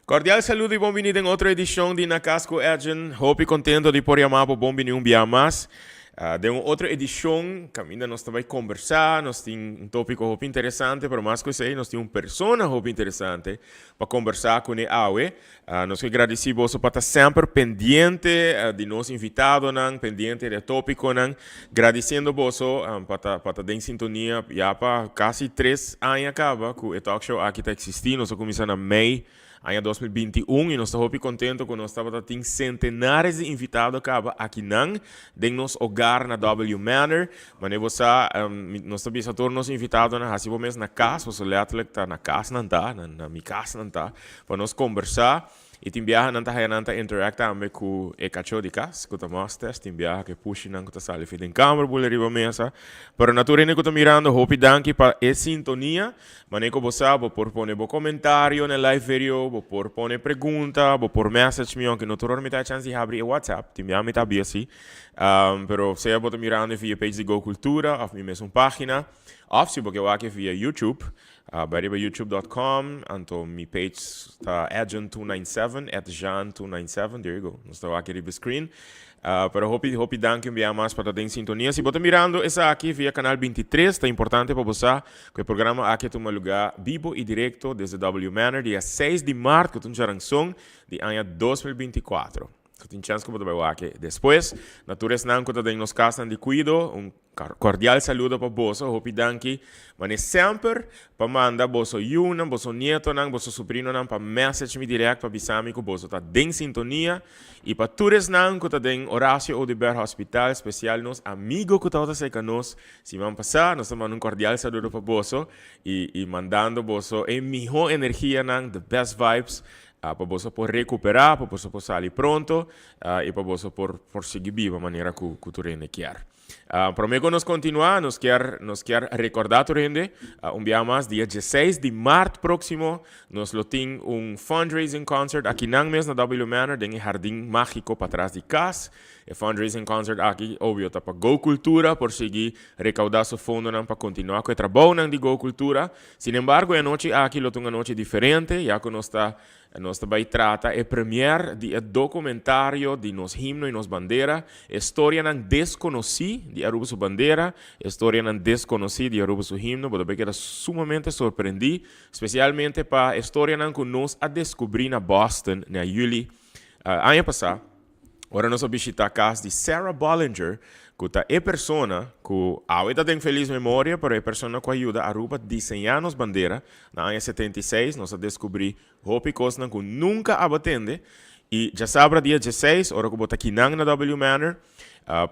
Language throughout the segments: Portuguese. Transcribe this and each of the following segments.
Cordial saludo e bem-vindo em outra edição de Na Casco Agent. Hope e contento de por chamar para bem-vindo um dia mais. De uma outra edição, que ainda nós também conversar, nós temos um tópico hope interessante, pero mais que isso, nós temos uma pessoa hope interessante para conversar com ele. Nós agradecemos para estar sempre pendente de nosso invitado, pendente do tópico, agradecendo você para estar em sintonia, já para quase 3 anos acaba, que o talk show aqui está existindo, nós começamos em maio. Ano 2021 e nós estamos muito contentes que nós estamos tendo centenares de invitados aqui em nosso hogar na W Manor. Mas nós estamos a todos os invitados na casa, você letterlijk está na casa, na minha casa, para nós conversar. E tem viagem não interactar com o cachorro de casa, que estamos tem viagem que puxa não que está feito em câmera, por arriba mesa. Pero naturalmente que estou mirando, hope danke para essa sintonia. Mas que você vou poner comentário na live video, vou poner pergunta, vou pôr message meu que naturalmente a chance de abrir o WhatsApp, tem viagem está bem assim. Pero você vou mirando via page de Go Cultura, ou minha mesma página, ou se você vai via YouTube. Bij youtube.com, então minha page está agent297, @jan297, there you go. Nós estamos aqui no screen. Pero hope danke um dia mais para estar em sintonia. Se você mirando essa aqui via canal 23, está importante para você que o programa aqui toma lugar vivo e direto desde W Manor, dia 6 de março, que é um de ano 2024. Tem chance que você vai aqui. Depois, naturalmente, não que tem nos casos de cuido, cordial saludo para você, hope danke. Mas sempre para mandar você yuna, você nieto, você sobrinho, para message me direto para avisar que você está em sintonia. E para todos que tem Horácio Odeberg Hospital, especial nos amigos que estão a nós, se vão passar, nós estamos um cordial saludo para você e mandando você a melhor energia, the best vibes. Para você poder recuperar, para você poder sair pronto e para você poder seguir vivo da maneira que tu quer. Para mim, nós continuar, nós quer recordar tu rende, dia mais, dia 16 de março próximo, nós temos fundraising concert aqui na W Manor, em Jardim Mágico para trás de casa. O fundraising concert aqui, óbvio, está para Go Cultura, por seguir recaudar seu fundo para continuar com o trabalho de Go Cultura. Sin embargo, a noite aqui é uma noite diferente, já que nós também trata o primeiro documentário de nos himno e nos bandeira, história não desconhecida de Aruba sua bandeira, história não desconhecida de Aruba seu himno, porque queda sumamente surpreendido, especialmente para a história que nós a descobrir na Boston, na julho, ano passado. Agora nós vamos visitar a casa de Sarah Bollinger, que é a pessoa que ainda tem feliz memória, mas é a pessoa que ajuda a Aruba a desenhar as bandeiras. Na ano 76, nós descobrimos roupa coisa que nunca abatende. E já sabe, dia 16, hora que eu aqui na W Manor,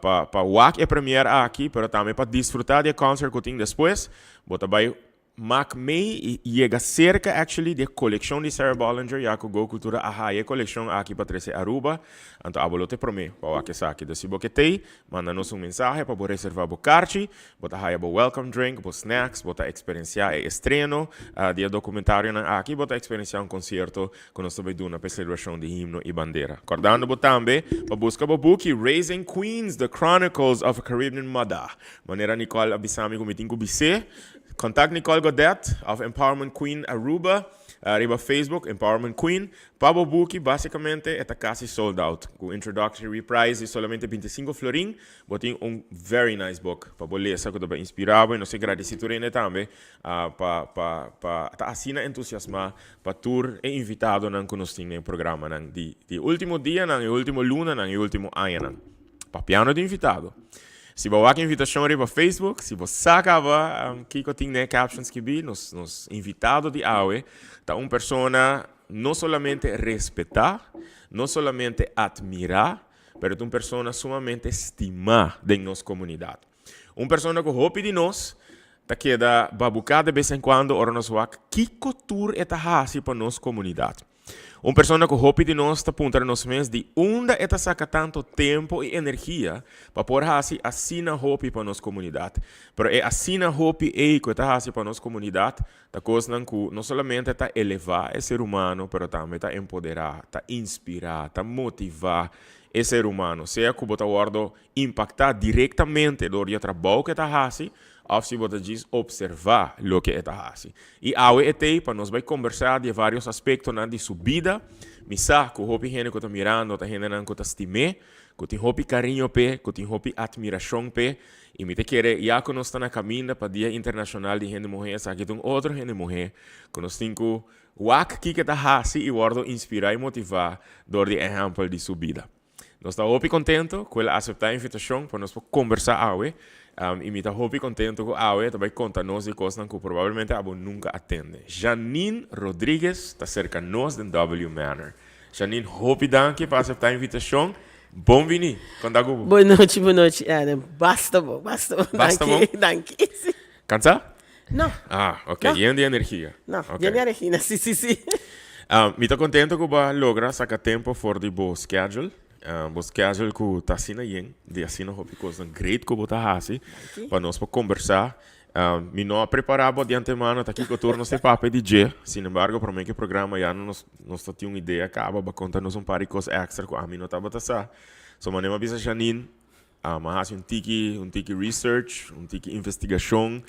para o a premiere aqui, mas também para desfrutar do concert que tem depois, eu vai Mac May chega cerca actually de coleção de Sarah Bollinger, já que Go Cultura a coleção aqui para trazer Aruba. Então, eu te prometo, para que saque desse boquete, manda-nos mensagem para reservar o carte, bota o welcome drink, os snacks, bota experienciar o estreno de documentário aqui, bota experienciar concerto que nós também damos para celebração de himno e bandeira. Acordando também, para buscar o book Raising Queens, The Chronicles of a Caribbean Mother. Maneira Nicole Abissami como tem que BC. Contact Nicole Godet of Empowerment Queen Aruba, arriba Facebook, Empowerment Queen. Pabo Buki, basicamente, está quase sold out. Com introductory price de solamente 25 florin, botem very nice book. Para ler essa que vai inspirar, e nós agradecemos também para assina entusiasmar, para tour e invitado que nós temos no programa de último dia, no último luna, no último ano. Para piano de invitado. Se você vai invitação para Facebook, se você acaba que tem né captions que vi nos invitados de AUE, tá uma pessoa não somente respeitar, não somente admirar, mas uma pessoa sumamente estimar de nossa comunidade. Uma pessoa que hope de nós, tá queda babucar de vez em quando, ora nós vai que cultura é assim para nossa comunidade. Uma pessoa que hope de nós está apontando nos meses de onde está saca tanto tempo e energia para poder fazer assina hope para nossa comunidade. Pero é assina hope que está assim para nossa comunidade, da coisa que não somente está elevar o ser humano, mas também está empoderar, está inspirar, está motivar o ser humano. Seja que você guarda impactar diretamente do trabalho que está assim, of se bota diz observar lo que está assim. E awe etei para nós vai conversar de vários aspectos na de subida, misa com hopi gente que está mirando, tá gente que está estimé, que tem hopi carinho pe, que tem hopi admiração pe, e me te querer já que nós está na caminho para Dia Internacional de Gente Mulher, aqui tem outro gente mulher, que nós temos que wak que está assim e guardo inspirar e motivar door de exemplo de subida. Nós estamos hopi contento com ela aceitar a invitação para nós conversar awe. E me está hopi contento com a Aue, também conta-nos de coisas que provavelmente a nunca atende. Janine Rodrigues está cerca de nós do W Manor. Janine, hopi danke para aceitar a invitação. Bom vini, conta com Boa noite, Ana. Basta bom. Basta bom? Danke. Cansa? Não. Ah, ok. E de energia? Não, okay. de energia, sim. Me está contento que vai lograr sacar tempo for the bo schedule. O schedule que está assim aí, de assim não hopi coisa great que botar assim, para nós conversar. Me não preparava de antemano, tá aqui com o turno de papo de dia. Sin embargo, para mim que o programa já nós temos uma ideia, acaba para contar-nos par de coisas extra que a mim não estava passando. So, manema bisa Janine, mas um tiki research, um tiki investigação,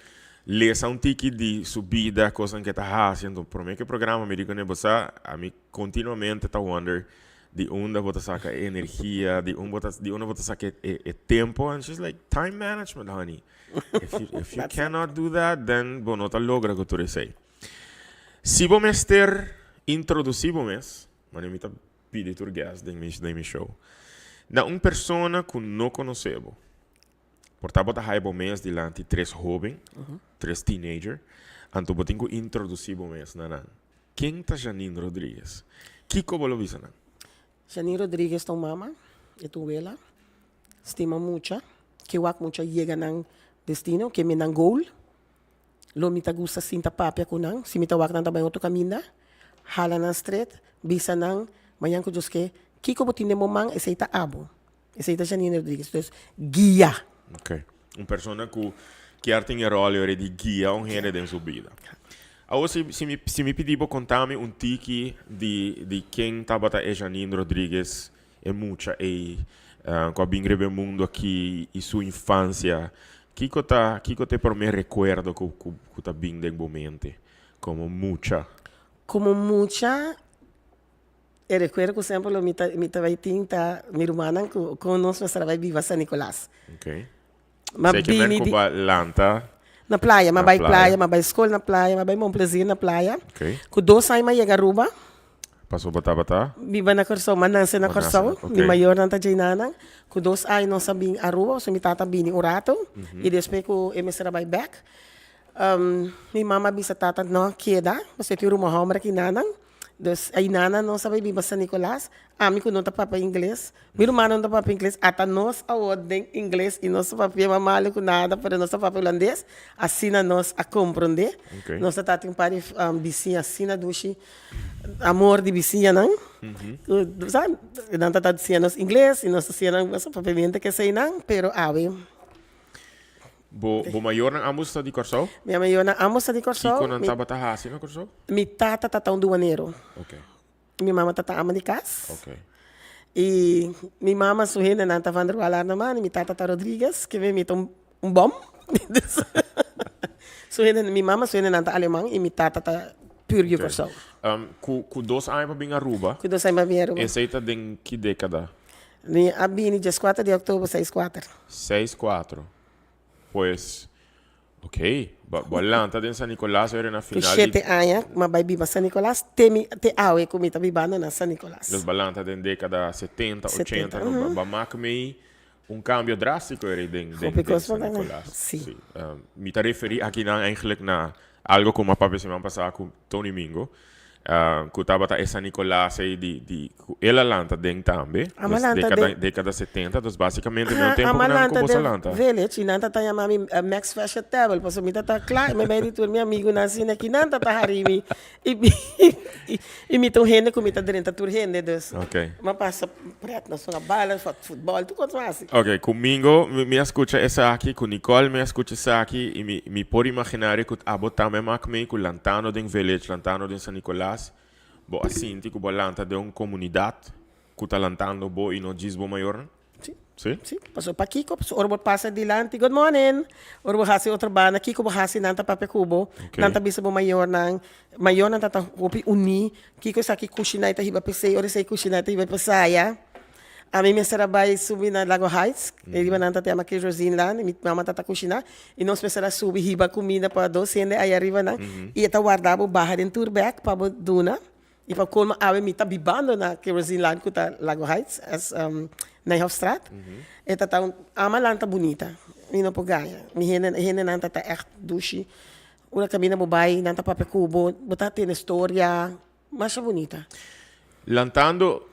lesa um tiki de subida, coisa que está fazendo. Para mim que o programa me diga nebosa, a mim continuamente está wonder de onde você saca energia, de onde você saca tempo, and she's like, time management, honey. If you cannot do that, then não está logra que tu sei. Se você ter introduzido mas eu me tá pedindo tur gas de meu show. Na uma pessoa que não conhecemos, portanto, você vai mês delante três jovens, três teenagers, então você tem que introduzir mês na. Quem tá Janine Rodrigues? Que como lo visa na? Janine Rodrigues, tua mama, e tua ela, estima muito, que eu acho muito chega nang destino, que me nang goal, lo me ta gusta sinta papia ko nang, se me ta wak nang tabay outro caminho, hala nang street, bisa nang, mayan ko Diyos que ko botine mo mang, essa abo, essa Janine Rodrigues, então, guia. Ok, persona que tem rol de guia um rende de subida. Agora, se me pedir para contar-me tiki de quem estava a Janine Rodrigues é muita com a bingrebe mundo aqui e sua infância, que te por me recuerdo que tá bem de momento como muita. Como muita, eu recuerdo que sempre me tava tinta minha irmã com nós mas trabalha viva San Nicolás. Ok. Mas sei que me com Lanta. Na praia, mas vai praia, mas vai escola na praia, mas vai bom prazer na praia. Ok. Com 2 anos mas chega Aruba. Passou bata. Viva na Corsão, mananse na Corsão. Mi maior na Tajinana. Com 2 anos não sabia Aruba, so mi tata bini urato. E depois que eu me trabalhei back. Mi mama bisa tata não queda, você tem uma homem aqui nana. Dus ay nana não sabe viva San Nicolás. Ami ko não tá papa inglês. Meu irmão não tá papa inglês. Ata nós awodem inglês e nós papa mamalo com nada para nós papa holandês. Assina nós a compreender. Okay. Nós tá tem pare vizinha assina dushi amor de vizinha não. Sabe? Não tá dizendo nós inglês e nós assina nós papa mente que sei não, pero ave. Bo maior na amos de Corsão? Minha maior na amos de Corsão. Kiko não tava assim na Corsão? Mi tata tá um duaneiro. Ok. Minha mama tá ama de casa. Ok. E minha mama suhina na tá vando falar na mãe, minha tata Rodrigues, que vem me bom. Suhina minha mama suhina na tá alemão e minha tata tá puro de Corsão. Com 2 anos para vir a Aruba. Com 2 anos para vir a Aruba. Essa tá em que década? Ni abini dia 4 de outubro 64. 64. Pues, ok. Balanta de San Nicolás era na final. 7 anos, mas vai viva San Nicolás, te awe comita vivando na San Nicolás. Los balanta de década 70, 80, no bamakmei cambio drástico era de San Nicolás. Sim. Me te referi aqui eigenlijk na algo como a papi semana passada com Tony Mingo. Que estava a San Nicolás de ela lanta den também, década 70, então basicamente não tempo não com você lanta. Village, nanta tá chamando Max Fashion Table, posso me tá claro, me vai dizer meu amigo na cena que nanta tá harimi e me tão rende com me tá dentro tur rende dos. Ok. Mas passa preto na sua bala, futebol, tu quanto mais. Ok, comigo me escuta essa aqui, com Nicole me escuta essa aqui e me pode imaginar que a botar me macme com lantano den village, lantano den San Nicolás. Assim, tipo, balanta de uma comunidade que está lantando bo e não diz bo maior? Sim, Sim? Sim, passou para Kiko, orbo passa dilante, good morning. Orbo hasi outra bana, Kiko bo hasi nanta pape kubo, nanta bisa bo mayor nang tata hopi uni, Kiko sa ki kushina ita hiba pesay, ori sa kushina ita hiba pesaya. A mim serabay subi na Lago Heights, ele nanta tema que Rosine lá, mi mama tata kushina, e nós pensara subi hiba comida para docende aí arriba nang, e eta guardava barra dentro do back para duna. E para colma ave mita bibando na kerosene land kuta Lago Heights as Nijhoffstraat. Eta tá ama lanta bonita. Mino po gaya. Mi hene nanta tá echt douche. Una camina bobai nanta pape cubo, bota tem história, mas é bonita. Lantando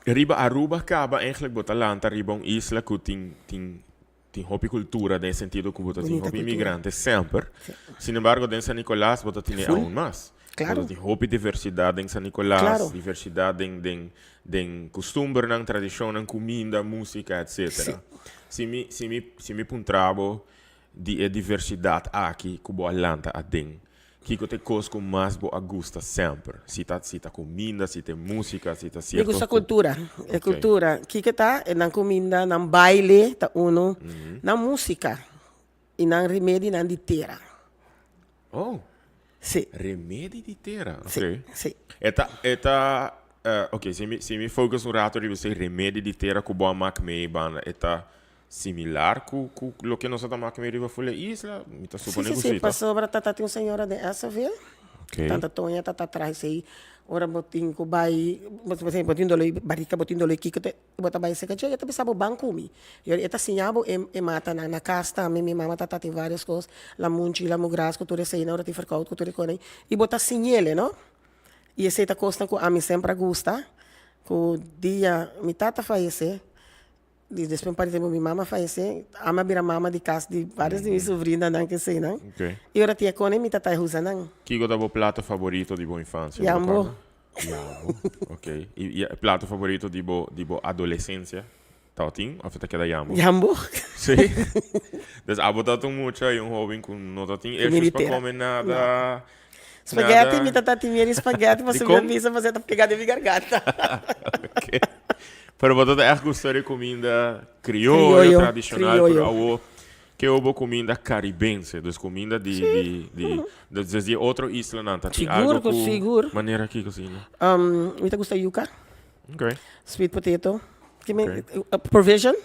riba Aruba acaba eigenlijk bota lanta riba un isla que tem hobby cultura nel sentido que bota tem hobby imigrante sempre. Sin embargo, en San Nicolás bota tem aún más. Claro. Tem hobby diversidade em San Nicolás, claro. diversidade em costume, em tradição, em comida, música, etc. Se me puntrabo de diversidade aqui, que boa lanta a den, que te cosco mais boa gusta sempre. Se tá comida, se tem música, se tá certo. Me gusta cultura, é cultura. Que tá na comida, na baile, tá uno, na música e na remédio, na ditera. Oh. Sì. Remedi di terra. Sì, Ok. sì. Ok, se mi focus un rato di questi remedi di terra che buon mac me ban eta similar cu lo che non sta mac me riva fulle isla, mi ta suppone così. Sì, passò ora tata una signora di Essaville. Ok. Tanta Tonya tata atrás aí. Ora botin ko bai, botin dolo barika botin dolo kiko te bota bai seka che, eta bisabo bankumi. Yo eta sinyabo e mata na casta, mi mama tata tem várias coisas, la munchi, la mugras, ko tu sei na ora ti verkout, ko tu reconai. E bota sinhele, no? E essa eta costa ko a mi sempre gusta. Ko dia mi tata falece. Depois por exemplo, minha mama falece, ama vira mama de casa de várias de minhas sobrinhas, não que sei, não. Ok. E ora tia Cone mi tata usa, não. Chi goda bo prato favorito di bo infanzia? Jambo. Jambo. Ok. E prato favorito di bo adolescenza? Tautin? Of ta da jambo? Jambo. Sì. Dus abo tato mucha e un hobby con no tatin. E ci pa come nada. Spaghetti, mi tata tinha spaghetti, você me avisa, você tá pegando em garganta. Ok. Pero botar echt gusto de comida criolla, tradicional, pero algo que hubo comida caribense, dus comida de outra isla nanta. Seguro. Maneira aqui cozinha. Me gusta yuca. Ok. Sweet potato. Provision.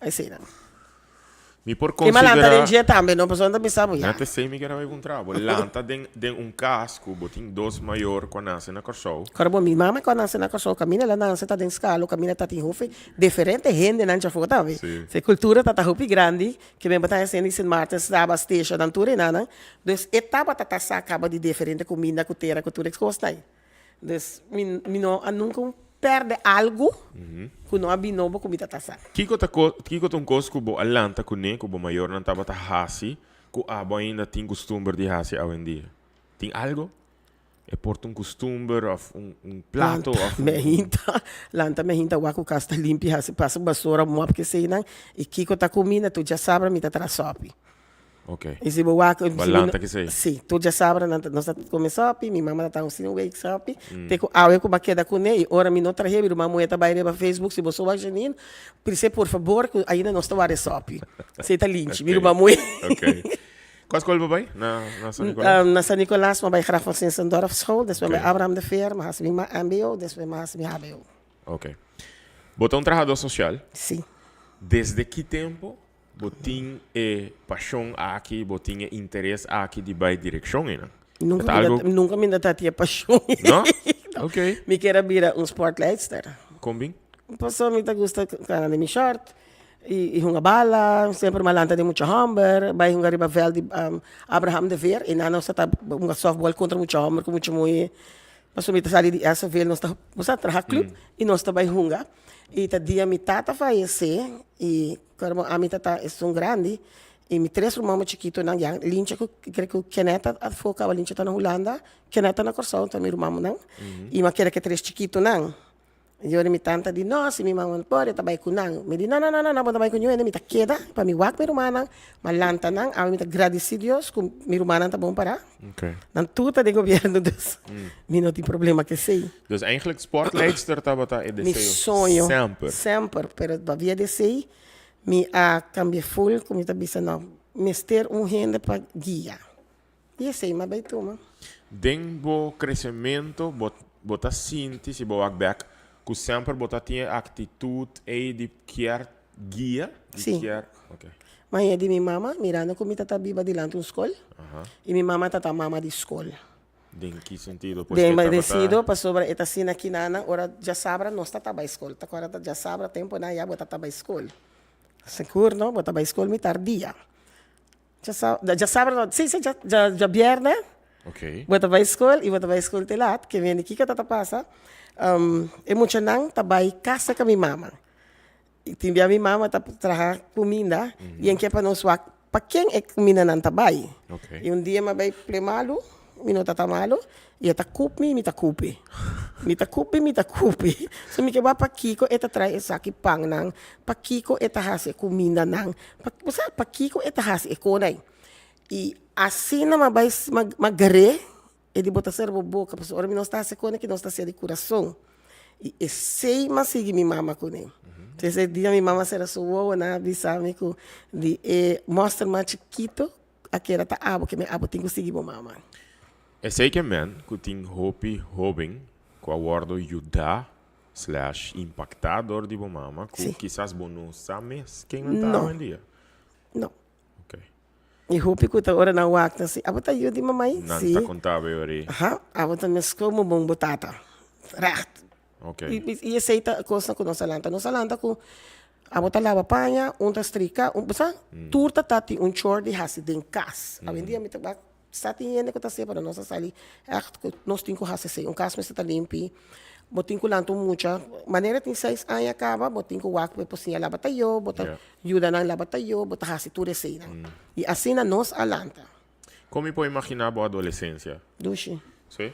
I say that. Mi por E malanta considerar... de dia também, não pessoal não pensava já. Nate sei mi que era um trabo. Lanta den un casco, botin dos maior quando nasce na corso. Carbo mi mama quando nasce na costa, camina lá nasce tá dentro escalo, camina tá tem hofe, diferente gente não já foi tá vendo. Se cultura tá hope grande, que bem botar assim em St. Martin's, estava station dan tudo nana. Dus etapa tá acaba de diferente comida, cultura, cultura que gosta aí. Dus mi não nunca perde algo que não abinobo comida tá sa. Kiko ton cosco bo alanta kune ko bo maior nan taba ta hasi, ko abo ainda tem costume de hasi hoje em dia. Tem algo? É porta costume of prato of lanta me hinta waku casta limpia hasi passa basura mo porque sei não e Kiko tá comida tu já sabe me tá trasopi. Ok. E se waku Balanta que sei. Sim, tu já sabe nós tá come sopi, minha mama tá usando wake sopi. Te ko awe ko baqueda com ne, ora mi não trahe, minha mãe tá baile para Facebook, se você vai genin, por favor, que ainda não está vare sopi. Sei tá lynch, minha mãe. Ok. Qual escola vai? Na San Nicolás? Na San Nicolás, maar bij Graaf van Sint-Dorf school, dus bij Abraham de Veer, maar mijn MBO, dus bij mijn HBO. Ok. Botão trabajador social? Sim. Desde que tempo botin paixão aqui, botin interesse aqui de vai direção, né? Nunca me dá tinha paixão. Não? Ok. Me quero virar sportleidster. Combin? Passou me gusta cara de mi short. E hunga bala, sempre malanta de muito hamburger, vai hunga riba vel de Abraham de Veer, e na nossa tá hunga softball contra muito hamburger, com muito moe. Passou me sali de essa vel, nós tá trabalhar club e nós tá vai hunga. E tá dia mi tata falece e como a mi tata é grande e mi três irmãos chiquito não já lincha que creio que Keneta a foca a lincha tá na Holanda, Keneta na Corsão, tá meu irmão não. E mas quer que três chiquito não. Eu e minha tanta di no, se minha mãe pode, tabay ko nang. Me di, não, tabay ko nyo, me ta queda, para mi wak mi rumanang, malanta nang, awi mi ta agradecidos, kung mi rumanang ta bom para. Okay. Dan tuta de governo, dus, mi no ti problema que sei. Dus eigenlijk sportleidster tabata e Mi deseo sonho, sempre. sempre, pero via de sei, mi a cambia full, como ta bisa no, mister gente para guia. E sei, mas bem toma. Denbo crescimento, bota sinti, se boa back, que sempre bota tinha atitude e de quer guia, de Sim. quer, ok. Mas é de minha mama, mirando como tá biba de lá na escola, e minha mama tá mama de escola. De em que sentido? Bem, mas decido para sobre esta cena aqui na hora já sabra não está taba escola, tá agora já sabra tempo na já bota taba escola. Seguro não, bota taba escola me tardia. Já sabra, sim, já viernes. Ok. Bota taba escola e bota taba escola te lá, que vem aqui que tá passa. É muito não taba casa com minha mama. E tinha minha mama tá trabalhar comida e em que para nós para quem é comida não tabai. Ok. E dia mas vai plemalo, minuto tá malo, e tá cupi, me tá cupi. Me tá cupi. So me que vai para Kiko eta trai essa aqui pang nang, para Kiko eta hase comida nang. Para Kiko eta hase econai. E assim na vai magare, e de botar servo boca, porque ora não está se cone que não está se de coração. E sei mas sigue minha mama com ele. Esse dia minha mama será sua na avisar-me que de mostra mais chiquito aqui era tá abo que me abo tem que seguir minha mama. É sei que man, que tem hobby, com a word ajudar / impactador de mama, que quizás não sabe quem não está hoje em dia. Não. Ok. E hopi que ora na wak assim, abo tá eu de mamãe. Não está contável ali. Abo tá mes como bom botata. Recht. Ok. E aceita coisa com nossa lanta com a botar lava panha, tá strica, basta turta tati chore de hasi den cas. A vendia me tá satinha que tá se para nossa sali. Nós tinha hasi sei, cas me está limpi. Botin ko lanto mucha maneira tem 6 anos acaba, botin ko wak pe posinha lava tayo, bota ajuda na lava tayo, bota hasi ture sei na. E assim na nos alanta. Como pode imaginar a adolescência? Dushi. Sim?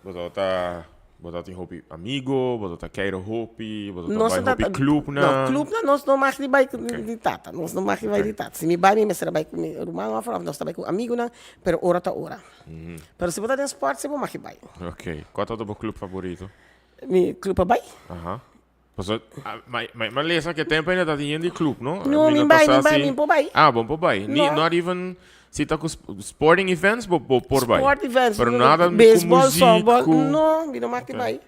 Bota tem hobby amigo, bota queiro hobby, bota vai hobby club na. Não, club na nós não mais de vai de tata, nós não mais de vai de tata. Se me vai me será vai com irmão afro, nós também com amigo na, pero hora tá hora. Pero se botar em esporte, se vou mais vai. Ok. Qual é o teu clube favorito? Mi club vai? Aham. Mas lesa que tempo ainda tá tinha de clube, não? Não, me vai. Ah, bom por vai. Not even se tá com sporting events, por vai. Sport events, pero nada baseball, com softball, não, me não mais vai.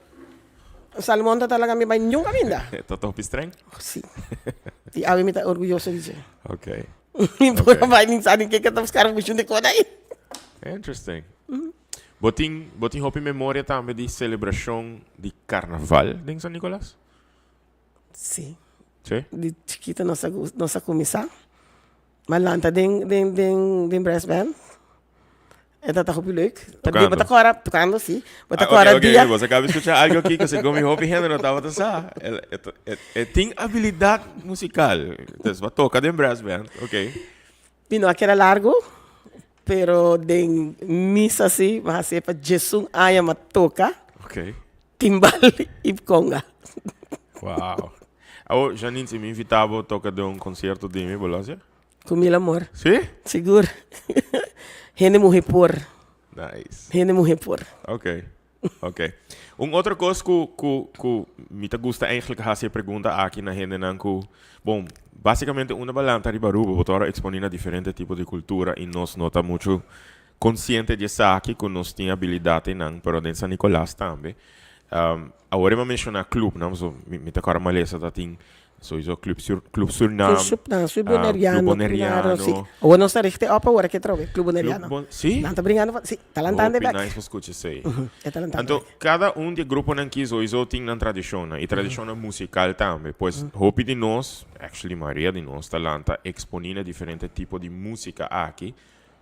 Salmão tá talaga me vai nunca ainda. Tá top estranho? Sim. E a mim tá orgulhoso disso. Ok. Me por vai nem sabe que tá os caras puxando de coisa aí. Interesting. Botin hobby memória também de celebração de carnaval, de São Nicolás? Sim. Sim? De chiquita nossa comissão. Malanta den brass band. É tá hobby leuk. Tocando. Bota agora tocando sim. Bota agora agora dia. Você acaba de escutar algo aqui que você come hobby ainda não estava dançando. Tem habilidade musical. Então, vai tocar den brass band, ok? Pino aqui era largo. Pero den missa assim, mas é para Jesus aya toca. Ok. Timbal e conga. Uau. Oh, Janine, se me invitava a tocar de concerto de mim, Bolósia? Com mil amor. Sim? Seguro. Gente morrer por. Nice. Gente morrer por. Ok. Outra coisa que me gusta eigenlijk fazer pergunta aqui na gente não que, bom, basicamente uma balança de baruba, botar expondo diferentes tipos de cultura e nós não tá muito consciente de isso aqui que nós tem habilidade não, pero em São Nicolás também. Agora eu mencionar clube, não, so me tá cara malesa da tem sowieso club Suriname. Club Bonaireano. O não está richtig opa agora que trove, Club Bonaireano. Sim? Não tá brincando, sim, talantante back. Nice escutar sei. É talantante. Então, cada de grupo não quis sowieso tem na tradição, e tradição musical também. Pois, hope de nós, actually Maria de nós, talanta expondo diferentes tipos de música aqui,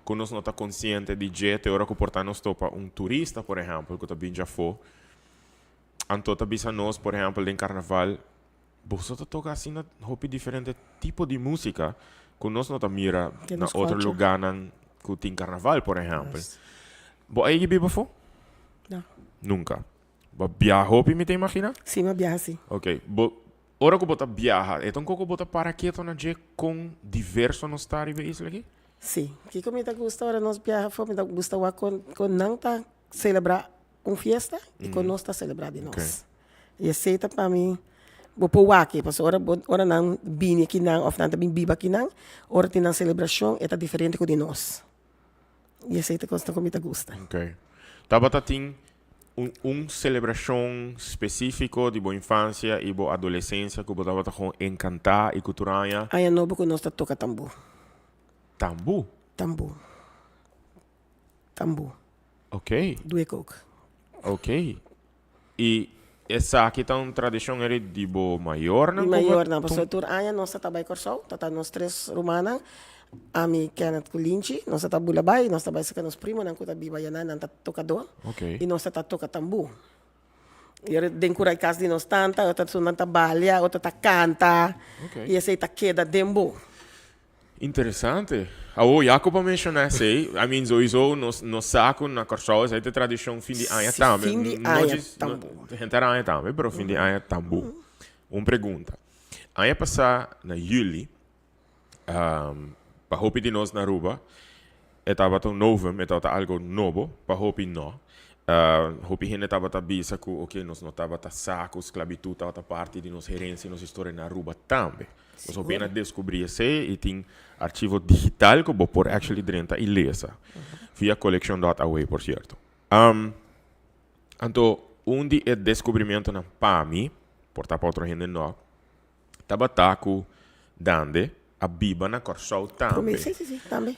que nós não tá consciente de jeito, hora que portar nos topa turista, por exemplo, que também já foi. Então, também nós, por exemplo, em carnaval, você toca assim na hope diferente tipo de música que nós não mira na outro lugar que tem carnaval, por exemplo. Bo aí biba fo? Não. Nunca. viaja hopi, me te imagina? Sim, uma viagem assim. Ok. Ora que bota viaja, então como bota para quieto na je com diverso no estar e isso aqui? Sim. Que como me gusta ora nós viaja foi me gusta wa com não tá celebrar fiesta e com nós tá celebrar de nós. E aceita para mim vou pôr aqui, porque ora não bini aqui não, ou não também biba aqui não, ora tem uma celebração é diferente com de nós. E aceita costa como me gusta. Ok. Tabata tem celebração específico de boa infância e boa adolescência que você estava com encantar e culturanha. Aí novo que nós tá toca tambu. Tambu? Tambu. Tambu. Ok. Do coke. Ok. E essa aqui tá uma tradição de boa maior, não? Maior, não. Pastor tur aya nós tá bem corsau, tá nós três rumanas. A mi Kenneth Kulinchi, nós tá bulabay, nós tá bem sa nos primo, nang kuta bibayanan, nang tocador. Ok. E nós tá toca tambu. E den kuray kas di nós tanta, o tá sunan ta balya, o tá canta. Ok. E essa tá queda dembo. Interessante. Jacob mencionou sei, I mean, sowieso, no saco na Corsau, essa é a tradição fim de ano também. Fim de ano tambu. Gente ano também, mas fim de ano tambu. Uma pergunta. Ano passado, na Juli, para hopi de nós na Aruba, estava tão novo, estava algo novo, para hopi não. Hopi gente estava bisa que ok, nós não estava saco, esclavitud, estava parte de nossa herência, nossa história na Aruba também. Nós apenas descobri isso e tem arquivo digital que vou pôr actually dentro e lesa. Via collection.away, por certo. Então, onde é descobrimento na PAMI, portar para outra gente não, estava taco dande a biba na Corsau também. Sim, também.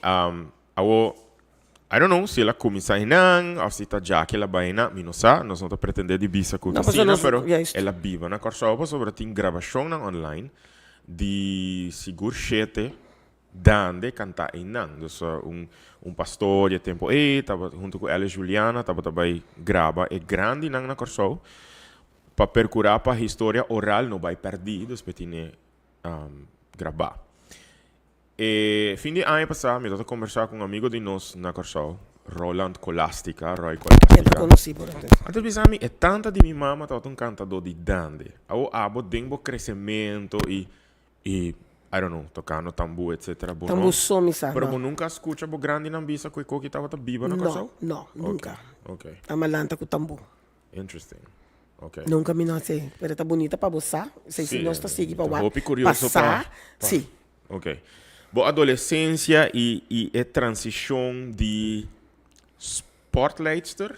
I don't know se ela começa a não, ou se está já que ela vai na, não sabe, nós não estamos pretendendo de bisa com ela, mas ela biba na Corsau, sobre tem gravação na online de sigur 7 dande cantar em nan. Então, pastor de tempo estava junto com ela e Juliana, estava também grava é grande na Corsau para percurar para a história oral não vai perdido, depois tem gravar. E fim de ano passado, me estou conversar com um amigo de nós na Corsau, Roy Colastica. Eu conheci por antes. Até pensando, é tanta de minha mama, estava um cantador de dande. Eu abo dengo crescimento e I don't know, tocando tambu, etc. Tambu some, sabe? Pero nunca escucha bo grande na bisa que o que estava biba na Corsau? Não, nunca. Ok. A malanta com tambu. Interesting. Ok. Nunca me não sei. Pero tá bonita para você. Sei se nós tá seguindo para passar. Sim. Ok. Boa adolescência e transição de sportleidster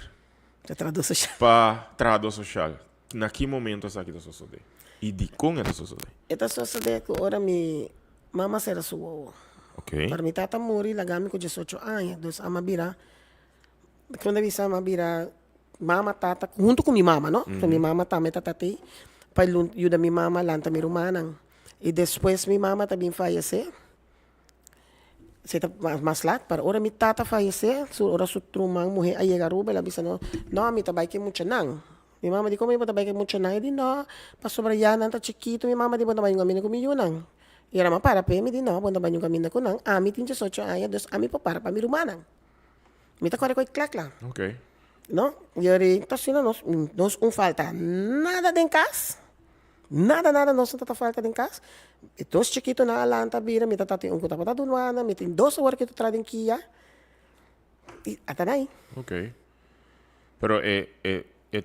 para tradução social. Na que momento essa aqui está sucedendo? E de como está sucedendo? Está sucedendo que agora minha mama será sua. Ok. Para mim tata morri, lagami com 18 anos. Então, a mabira, quando eu vi a mabira, mama tata, junto com minha mama, não? Então, minha mama também tatati, para ajudar minha mama, lanta minha rumana. E depois minha mama também faleceu. Você tá mais lá, para ora minha tata faleceu, ora sua trumang mulher aí garuba, ela disse não, me trabalha que muito não. Minha mama disse como eu trabalho que muito não, eu disse não, para sobrayana tá chiquito, minha mama disse trabalho caminho comigo não. E era para pé, me disse não, bom trabalho caminho com não. A mim tinha 18 anos, a mim para minha rumana. Me tá corre com clac lá. Ok. Não? E eu disse, então assim nós falta nada de casa. Nada, nós não tá falta em casa. E dois chiquitos na alanta, bira, me tá tem um que tá para donuana, me tem 2 horas que tu traz em kia. E até daí. Ok. Pero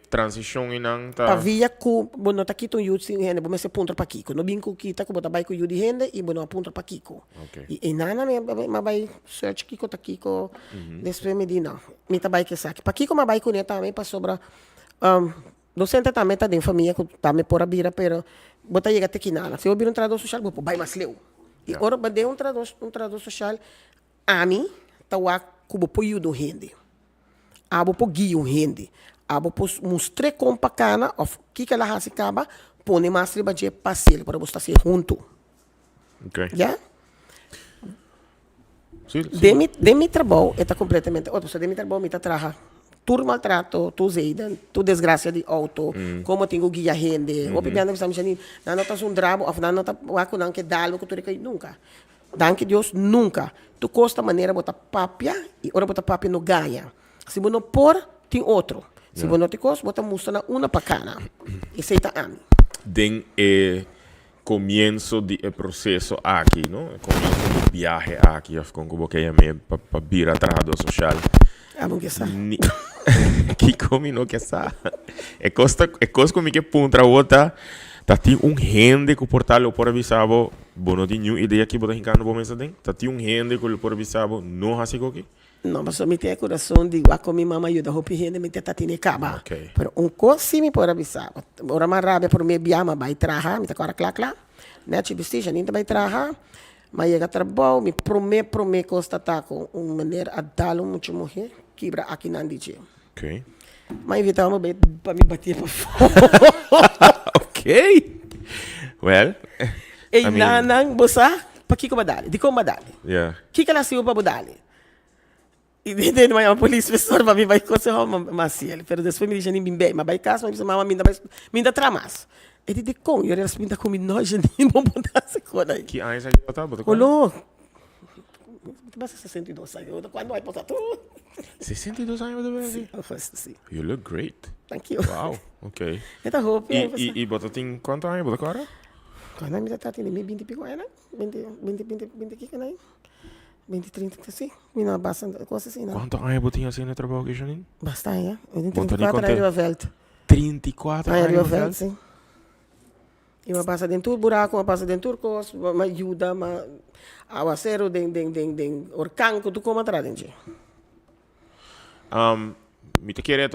transição em não tá... Pavia ku, bueno, tá aqui tu yud sim, hende, bom se punto para kiko. No binco kita, ku bota bai ku yud hende, e bueno, punto para kiko. Ok. E nana, me bai search kiko, tá kiko, depois me di não. Me tá bai que saque. Para kiko, me bai ku neta, me para sobra... Docente também está dentro da família, também por a bira, pero bota chega até aqui nada. Se eu vir tradutor social, vou vai mais leu. E agora bade tradutor social, a mim, tá o cubo poio do rende. Abo po guio rende. Abo po mostre com pacana, of que ela hasi acaba, pone mais liba de passeio para você ser junto. Ok. Já? Sim. De mi trabalho, está completamente. Outra pessoa de mi trabalho, me tá traja. Tu maltrato, tu zeida, tu desgraça de auto, como tenho guia rende. O primeiro que estamos dizendo, não tá um drabo, não tá o não que dá algo que tu recai nunca. Danke Deus nunca. Tu custa maneira botar papia e ora botar papia no ganha. Se não pôr, tem outro. Se você não te cos, bota musta na una pacana. E aceita ami. Den comienzo di processo aqui, no? Comienzo do viaje aqui, com como que é para vir atrás do social. Amo que sa. Que come no que sa. É coisa como que puntra outra. Tá tem gente que portal por avisavo, bono de new ideia que botar hincando bom mensa tem. Tá tem gente que por avisavo não hasi coque. Não, mas eu me tenho coração de igual com minha mamãe ajuda a roupa gente me ter tatine caba. Okay. Pero coisa sim me por avisar. Ora mais rápido por me biama vai traha, me tá agora clá. Né, te vestir, nem vai traha. Mas chega trabalho, me promete constatar com maneira a dar muito morrer, quebra aqui na DJ. Ok. Mas evitamos para me bater para fora. Ok. Well. E nanang bosa, para que badali? Di ko madali. Yeah. Que ela se upa badali? E dentro de uma polícia pessoa para me vai conseguir mas ele, pero depois me diz nem bem, mas vai caso, mas mama minda tramas. E de com, eu era minda com nós nem bom botar essa coisa aí. Que anos aí botar? Olô. Basta 62 anos. Quando vai botar tudo? 62 anos de bebê? Sim. You look great. Thank you. Wow. Ok. Esta roupa. E botar tem quanto anos botar agora? Quando me tá tendo 20 e pico anos, 20 que não? 20, 30, sim. Mina bastante coisa assim, não? Quanto anos botinha assim no trabalho que Janine? Bastante, eu tenho 34 anos de velho. 34 anos de velho, sim. E uma passa dentro do buraco, uma passa dentro do costo, uma ajuda, uma aguacero, den orcanco, tu como atrás, gente. Me te queria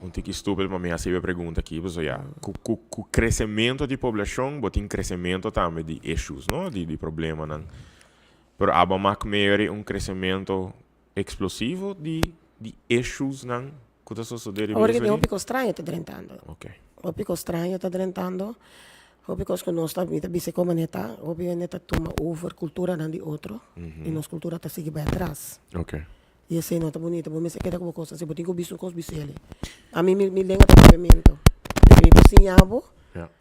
um tiki estúpido, mas me hace pergunta aqui, mas já, com o crescimento de população, botem crescimento também de issues, não? De problema, não? Pero aba mak meio crescimento explosivo de issues, não? Que está sucedendo. Agora que tem um pico estranho, está drentando. Ok. O pico estranho está drentando. O pico que nós está vendo como neta, o pico neta toma over cultura de outro, e nossa cultura está seguindo para atrás. Ok. E esse não está bonito, mas se queda como coisa, se botinho bicho com os bichos. A mim me lembra de papamento. Me cozinhava,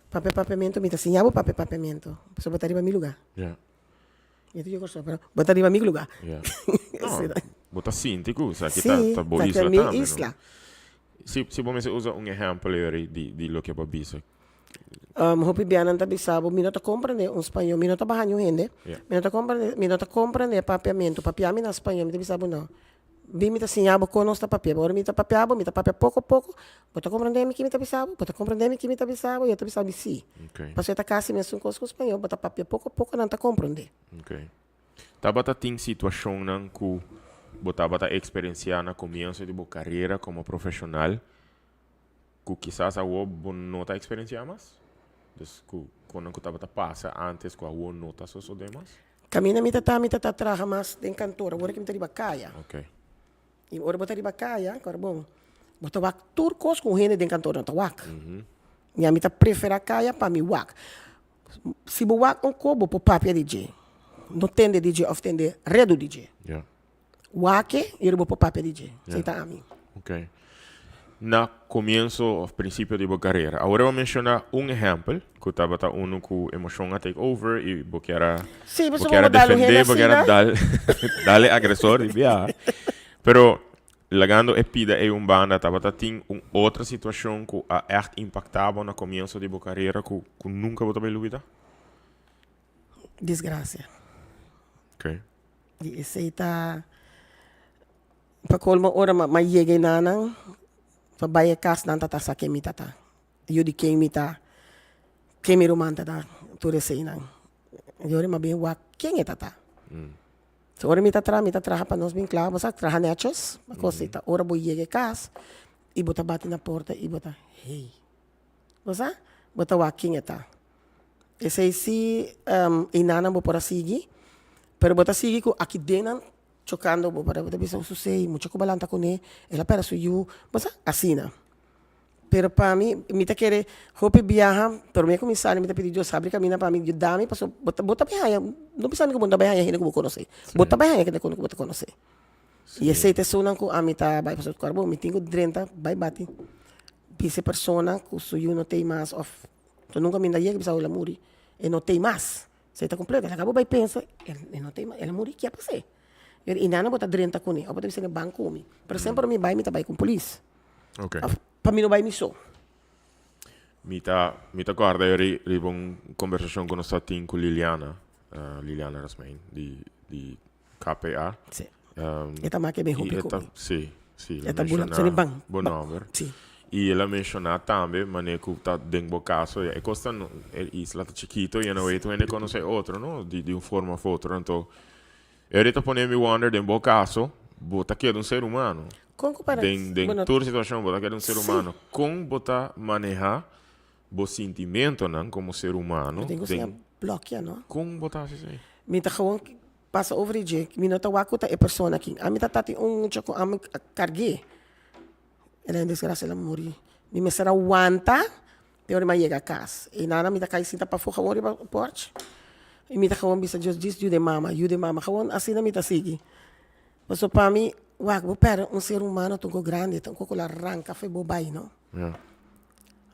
papamento, me cozinhava papamento. Só botaria para meu lugar. Yeah. E eu gosto, pero botaria para meu lugar. Yeah. Bota síntico, sabe que sim, tá boa isla minha também. isla. Se você usa exemplo de lo que é babisa. Hopi bianan tabi sabo, minota comprende um espanhol, minota bahanyo hindi. Minota comprende papiamento, papiamin na espanhol, minota sabo não. Bimita sinhabo conosco papia, agora mita papiabo, mita papia pouco, bota compreender que mita bisabo, bota compreender que mita bisabo, e eu tabi sabe sim. Passei ta casa mesmo com o espanhol, bota papia pouco, não ta compreender. Ok. Tabata tem situação não que bota experienciar na começo de boa carreira como profissional, que quizás a o não tá experienciar mais, dus quando que tabata passa antes que a o não tá só demais. Camina mita traga mais de cantora, agora que mita riba caia. Ok. E ora botar riba caia, agora bom. Bota wak turcos com rende de cantora, tá wak. E a mita prefere caia para mi wak. Se bo wak um cobo por papia DJ. Não tem de DJ, of tem de redo DJ. Yeah. Wake, eu vou por papia DJ. Sei tá a mim. Ok. Na começo, ao princípio de boa carreira. Agora eu vou mencionar exemplo, que estava com emoção a take over e porque era defender, porque era dar agressor de viajar. Pero, lagando epida e banda, estava tem outra situação que echt impactava na começo de boa carreira que nunca vou ter dúvida. Desgraça. Ok. E esse tá para colma ora mas cheguei nanang para baia cas nan tata sa kemi tata. Eu de quem me tá quem me romanta tá tudo esse nan. Eu me bem wa quem é tata. So ora me tá tra para nós bem claro, mas tra nechos, a coisa tá ora boi cheguei cas e bota bate na porta e bota hey. Você? Bota wa quem é tá. Esse se inana bo para seguir. Pero bota seguir com aqui dentro chocando para botar bisa susei, muito cobalanta com ele, ela para suyu, mas assim não. Pero para mim, me tá querer hope viajar, pero me comissário me tá pedindo sabe caminha para mim, dá-me, passou bota viajar, não precisa me bota viajar, ainda que vou conhecer. Bota viajar que eu vou conhecer. E esse é tesounan com a mim tá vai passar carbo, me tenho 30, vai bate. Pise persona com suyu não tem mais of. Tu nunca me dá que bisa o lamuri, e não tem mais. Você está completo, ela acabou vai pensa, ele não tem mais, ela muri que ia passar. Yori inana bota 30 kuni, o bota bisa ng banko mi. Pero sempre mi bay mi tabay kung polis. Ok. Pamino bay mi so. Mita guarda, io un conversazione con stati con Liliana, Liliana Rasmain, di KPA. Sì. Eta make ben hopi ko. Sì, Eta bulan, sa ni bang. Buon numero. Sì. E ela mencionou também, mas né, que tá dentro do caso, e costa isla tá chiquito, e não é tu ainda conhece outro, não? De uma forma ou outra, então, eu rito poner me wonder dentro do caso, bota aqui de ser humano. Com compara. Dentro toda situação, bota aqui de ser humano, com botar manejar o sentimento, não, como ser humano. Tem que bloquear, não? Com botar assim. Me tá gewoon passa over o dia, me nota wakuta é persona aqui. A me tá tati choco a me cargue. Ela é desgraça, ela morri. Me será aguanta, pior me chega a casa. E nada me tá cai sinta para fora, morri para porte. E me tá gewoon bisa just this you de mama, gewoon assim na me tá sigue. Mas para mim, wak, pera, ser humano tão grande, tão com la ranca foi bobai, não? Yeah.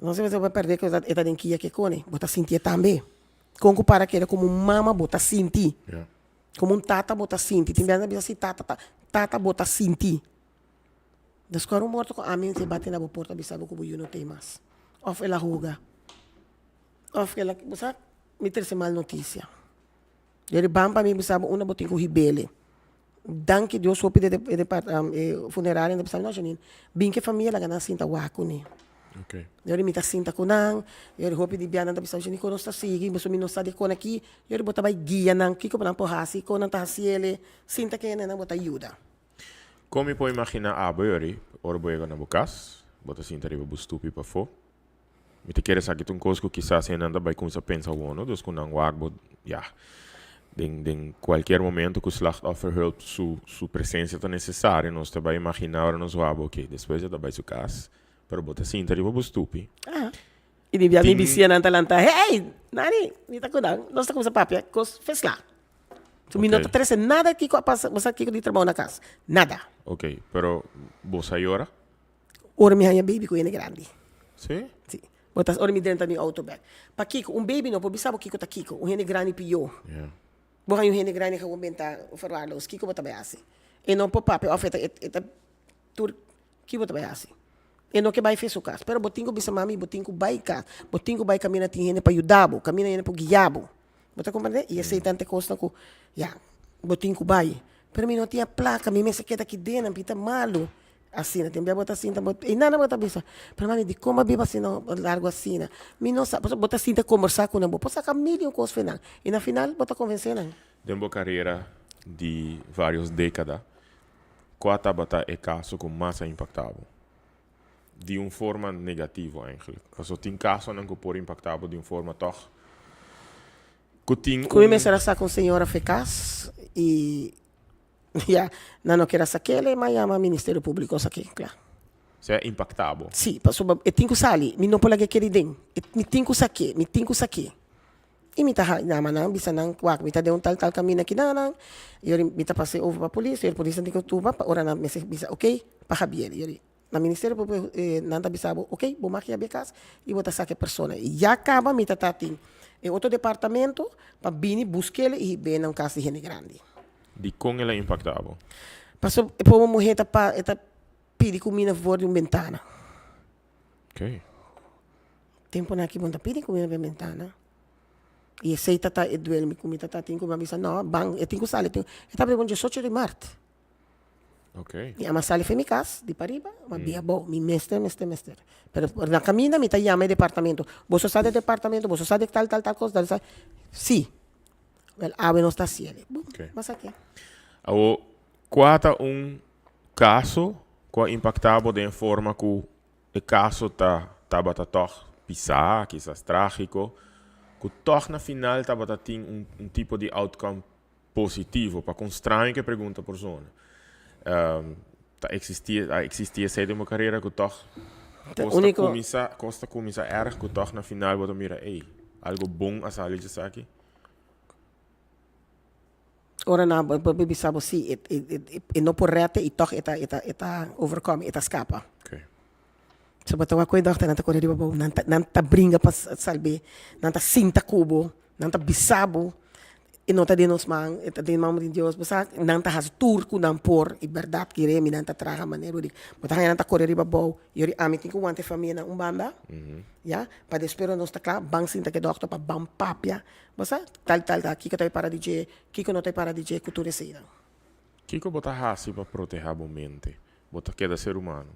Não sei se você vai perder que está dentro que cone, bota sentir também. Como para que ele como mama bota sentir. Yeah. Como tata bota sentir. Tem bem assim tata bota sentir. Descora morto com a mim se bate na porta bisabo como eu não tem mais. Of ela ruga. Of ela, você me trouxe mal notícia. Ele bamba me bisabo uma botinha com ribele. Danke Deus soube de funerária, bisabo não Janine. Bem que família lá na cinta waco né. Okay. Eu me sinta com nang, eu hope di biyanan da bisao siya ni kono sa sige, mas minus sa di ko na ki, eu bota bay guia nang kiko pa nang pohasi ko nang tahasiele, sinta kaya na nang bota ayuda. Como puoi imaginar a Buri, ora boiega na bucas, bota sinta riba bustupi pa fo. Mi te queres aqui um coisco quizás se anda vai com essa pensa uno, dos com nang wagbo, ja. Den qualquer momento que o slachtoffer hult su presença tá necessária, nós te vai imaginar ora nos wabo, ok, depois já vai su cas. Pero bota sinta riba bustupi. Ah. E di biya mi bisiya nang talanta, hey, nani, nita ko nang, nós tá com sa papia, kos fez lá. So, okay. Minuto 13, nada kiko pasa, basta kiko di trabaho na casa. Nada. Ok, pero vos ayora? Ora mi hanya baby ko yun grande. Sí? Sí. Botas ora mi dentro mi auto bag. Pa kiko, baby no, po bisabo kiko ta kiko, un hene grande piyo. Yeah. Bukan yung hene grande ka kumbenta farwalos, kiko bata bayasi. E non po papi, of eta tur, kiko bata bayasi. E não que vai fez o caso. Pero botinho bisa mami, botinho vai cá. Botinho vai caminhar tinha para ajudar, caminha para guiabo. Bota compreender? E esse tanta coisa com, ya, botinho vai. Pero mim não tinha placa, mim se queda aqui dentro, pita malo. Assim, tem bem botar cinta, e nada bota bisa. Pero mami, de como biba assim não largo assim, mim não sabe, bota cinta conversar com não, possa caminhar com os final. E na final bota convencer não. Dentro carreira de várias décadas, qual tabata é caso com massa impactável? De uma forma negativa, eigenlijk. Also, tem casos que podem impactar de uma forma toch. Como será com a senhora Fecas e já não quer saquele, mas chama Ministério Público aqui, claro. Se é impactável. Sim, passou. Eu tenho que sair, me não pode querer den. Me tenho que saque. E me tá naman nang bisa nang wak, me tá de um tal caminho aqui nang. Eu me tá passei over para a polícia tem que tuba para ora na bisa, ok? Para Javier, eu na Ministério Público nanda bisabo, ok, bumaki a becas e bota saque persona. E já acaba me tatating em outro departamento para bini busque ele e bem não caso de grande. De como ela é impactável? Passou por uma mulher para eta pedi comida fora de uma ventana. Ok. Tempo na aqui monta pedi comida de ventana. E sei tata e duel me comida tatating como bisa não, bang, eu tenho que sair, eu tava de bom dia 8 de março. Ok. E a masali foi mi casa, de pariba, mas bia bom, mi mester. Pero na caminha, mi tayama e departamento. Você sabe de departamento, você sabe de tal coisa, sim. Well, ave não está cielo. Ok. Mas aqui. Ou, qual caso que impactava de forma que o caso estava toch pisar, quizás trágico, que toch na final estava tendo tipo de outcome positivo, para constrair que pergunta a persona. Existia cedo uma carreira que toch costa começar erg que toch na final wat mira algo bom a salir de aqui. Ora na bisabo si e no por rete e toch eta overcome eta escapa. Okay. So batawa ko dacht nanta ko di ba nanta bringa pas salbe nanta sinta kubo nanta bisabo e nota de nos man, eta de mamo de Dios, basta nanta has tour ku nan por, e verdade que mi nanta traga maneiro de, basta nanta correr riba bou, yori ami tinko wante família na umbanda, ya, pa despero nos ta klar, bang sinta ke dokter pa bam papia, basta tal kiko tay para DJ, kiko no tay para DJ cultura sina. Kiko bota hasi para proteger a mente, bota cada ser humano.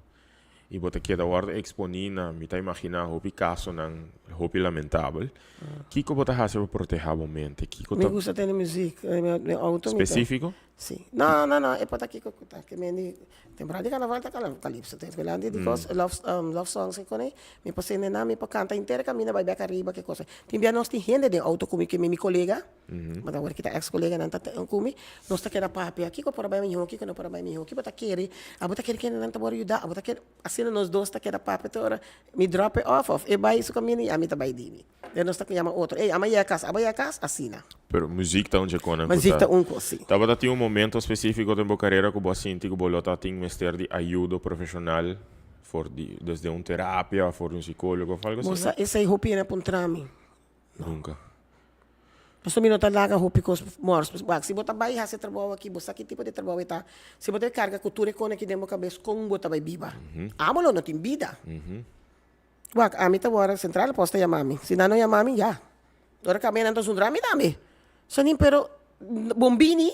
E bota cada hora exponina, me tá imaginar hopi caso nan hopi lamentável. Kiko bota hasi para proteger a mente. Kiko Me gusta ter música, meu auto. Específico? Sim. Não, é para Kiko kuta, que me temporada de carnaval tá calypso, tem que lá de love songs que conhe, me passei na me para cantar inteira caminha vai beca arriba que coisa. Tem bem nós tem gente de auto comigo que me colega, mas agora que tá ex colega não tá comigo, nós tá querendo papi, Kiko para bem meu, Kiko não para bem meu, Kiko tá querer, abota querer que não tá bora ajudar, abota querer assim nós dois tá querendo papi toda, me drop it off, e vai isso caminha, a mim tá vai dimi. Daí nós tá que chama outro, ei, amanhã é casa, assina. Pero música tá onde conan. Música tá coisa. Tava dati momento específico da carreira que você sente que bolota tem mestre de ajuda profissional desde terapia, for psicólogo, algo assim. Moça, essa é roupa na pontrami. Nunca. Mas também não tá lá com roupa com os mortos. Se botar vai fazer trabalho aqui, você que tipo de trabalho tá. Se botar carga cultura com aqui dentro da cabeça, como botar vai viva. Amalo não tem vida. Wak, a mim tá agora central posta yamami. Se não yamami já. Agora kami nanto sundrami dami. So nem pero bombini.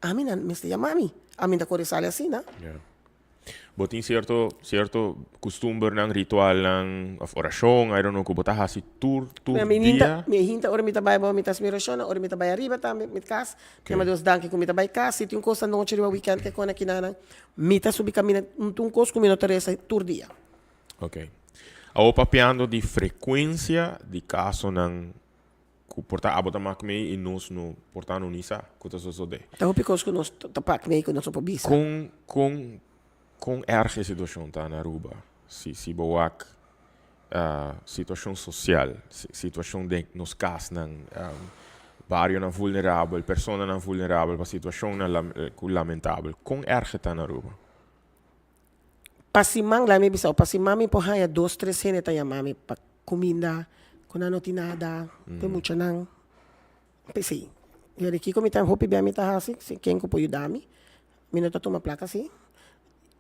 A mim não me está yamami. A mim da corisale assim, né? Yeah. Botin certo costume ng ritual ng of oração, I don't know, kubota hasi tur dia. Me hinta ora mita Bible, mita spiritual, ora mita bay arriba tam mit kas. Kaya Deus danke kung mita bay kas, siti yung costa noche riba weekend kaya kona kinana. Mita subi kami un cos kung Teresa tur dia. Ok. Ao papiando di frequência di caso ng porta abota makme e nos no portano nisa, kuta sosode. Tahu picos que nós tapak me que nós pobisa. Com erge situação tá na Aruba. Si boak situação social, situação de nos cas ng barrio na vulnerável, persona na vulnerável, pa situação na lamentável. Com erge tá na Aruba. Pasimang lá me bisau, pasimami po haya 2-3 sene tayo mami pa comida, kung ano tinada, tem mucha nang. Pesi. Yari kiko mitang hopi biya mitahasi, quem ko po yudami. Minuto tuma placa si.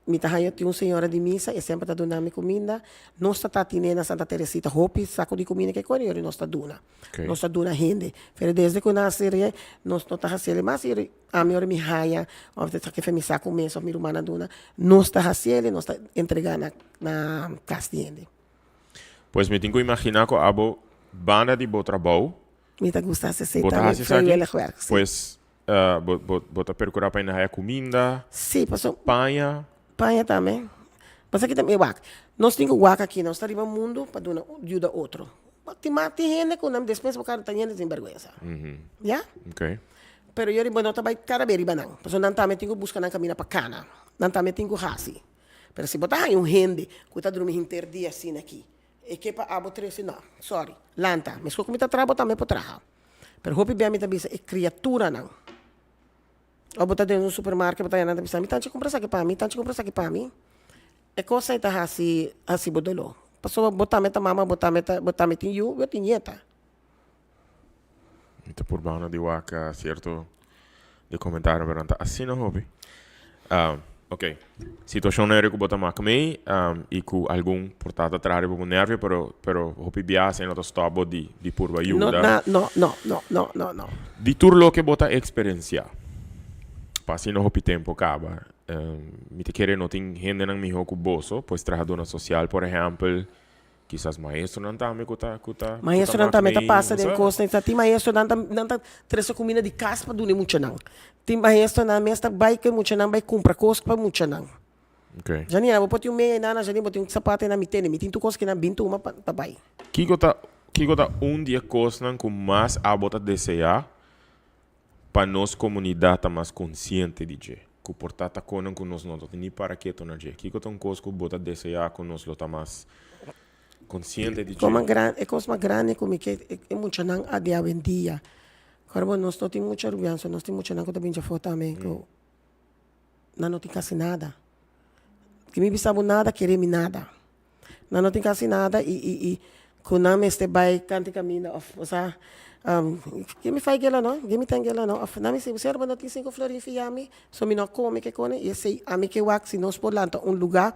Mitahayot yung senhora de missa, e sempre tá dando nami comida. Nós tá tinendo Santa Teresita hopi, saco de comida que quando yori nós tá duna. Nós tá duna rende. Pero desde que nascer, nós não tá hasele, mas yori a minha me haya, ou tá que femi saco mês, ou mirumana duna. Nós tá hasele, nós tá entregando na castiende. Pois me tenho que imaginar que abo banda de botrabou. Me tá gostando se sei também, foi ele jugar. Pois bota procurar para ir comida. Sim, passou. Panha. Panha também. Mas aqui também, wak. Nós temos wak aqui, nós estamos no mundo para dar ajuda a outro. Tem gente que não despensa porque está tendo vergonha. Já? Ok. Pero eu não trabalho cara bem banang. Porque não também tenho buscar na caminho para cana. Não também tenho hasi. Pero se botar aí gente que está dormindo interdia assim aqui, e que para abo três não, sorry, lanta. Mas como está trabalho também para trabalhar. Pero hopi bem me tá bisa é criatura não. Ou botar dentro do supermercado, botar na bisa, me tanto comprar aqui para mim. É coisa ita hasi bodolo. Passou botar meta mama, botar meta you, eu tinha tá. Ito por bana di waka certo de comentário pergunta assim não hobby. Ok. Situação na que bota makme e com algum portado atrás por nervo, pero hobby biasa no stop di purba ajuda. No. Di turlo que bota experiencia. Pasi no hobby tempo acaba. Me te querer não tem gente nang miho com bolso, pois trabajadora social, por exemplo, quizás maestro não tá me cuta. Maestro não tá me tá passa de costa, então tem maestro não tá três comida de casa para dune muito não. Tem maestro na mesa vai que muito não vai comprar coisa para muito não. Ok. Já nem vou pôr um meia nana, já nem vou ter sapato na mitene, me tem tu coisa que na bintu uma para vai. Kiko tá dia coisa não com mais abota desejar para nós comunidade mais consciente de je. Que portata conan com nós não tem para que to na je. Kiko tá coisa que bota desejar com nós lota mais consciente de como é coisa grande como que é muito não a dia em dia. Carbo nós não tem muita rubiança, nós tem muito não que também já foi também que não tem quase nada. Que me bisabo nada, querer me nada. Não tem quase nada e Kung na este bay kanti kamina of usa give me 5 gela no, give me 10 gela no. Of nami si serba no 5 florin fiami. So mi no come que kone, e sei ami que wak si nos por lanto un lugar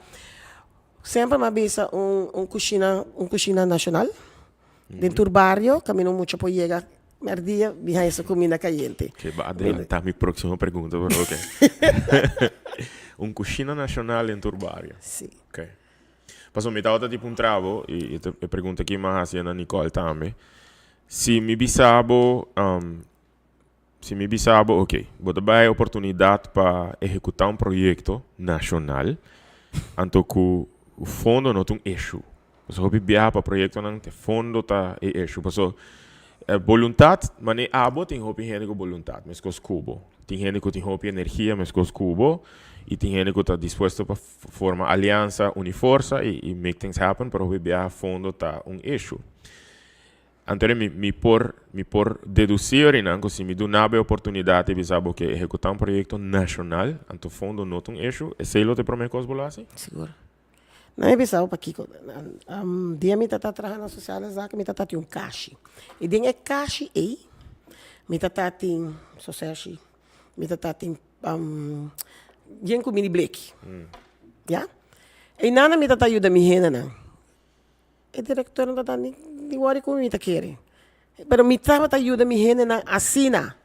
sempre mabisa un cucina nacional. Dentro do barrio, caminho muito para chegar merdia, vinha essa comida caliente. Que vai adelantar minha próxima pergunta, pero ok. Cucina nacional dentro do barrio. Sim. Ok. Passou me estava tipo travo e pergunta aqui mais assim na Nicole também. Se me bisabo, ok, vou dar a oportunidade para executar projeto nacional, anto que o fundo não tem eixo. Você vai viajar para o projeto não tem fundo tá eixo. Passou vontade, mas nem abo tem hopi gente com vontade, mas com cubo. Tem gente que tem hopi energia, mas com cubo. E tem gente que está disposto para formar aliança, unir força e make things happen para viajar fundo tá eixo. Então, me por deduzir, não, se me dá uma oportunidade de saber que executar projeto nacional, anto fundo não tem eixo, é sei lo te promete coisa bola assim? Seguro. Não é bizarro para Kiko. Dia me tata trabalhando na sociais, me tata tem caixa. E tem caixa aí, me tata tem sociais, me tata tem gen com mini black. Ya? E nana me tata ajuda me rena não. E diretor não tata nem worry com me tá querer. Pero me tata ajuda me rena na assina.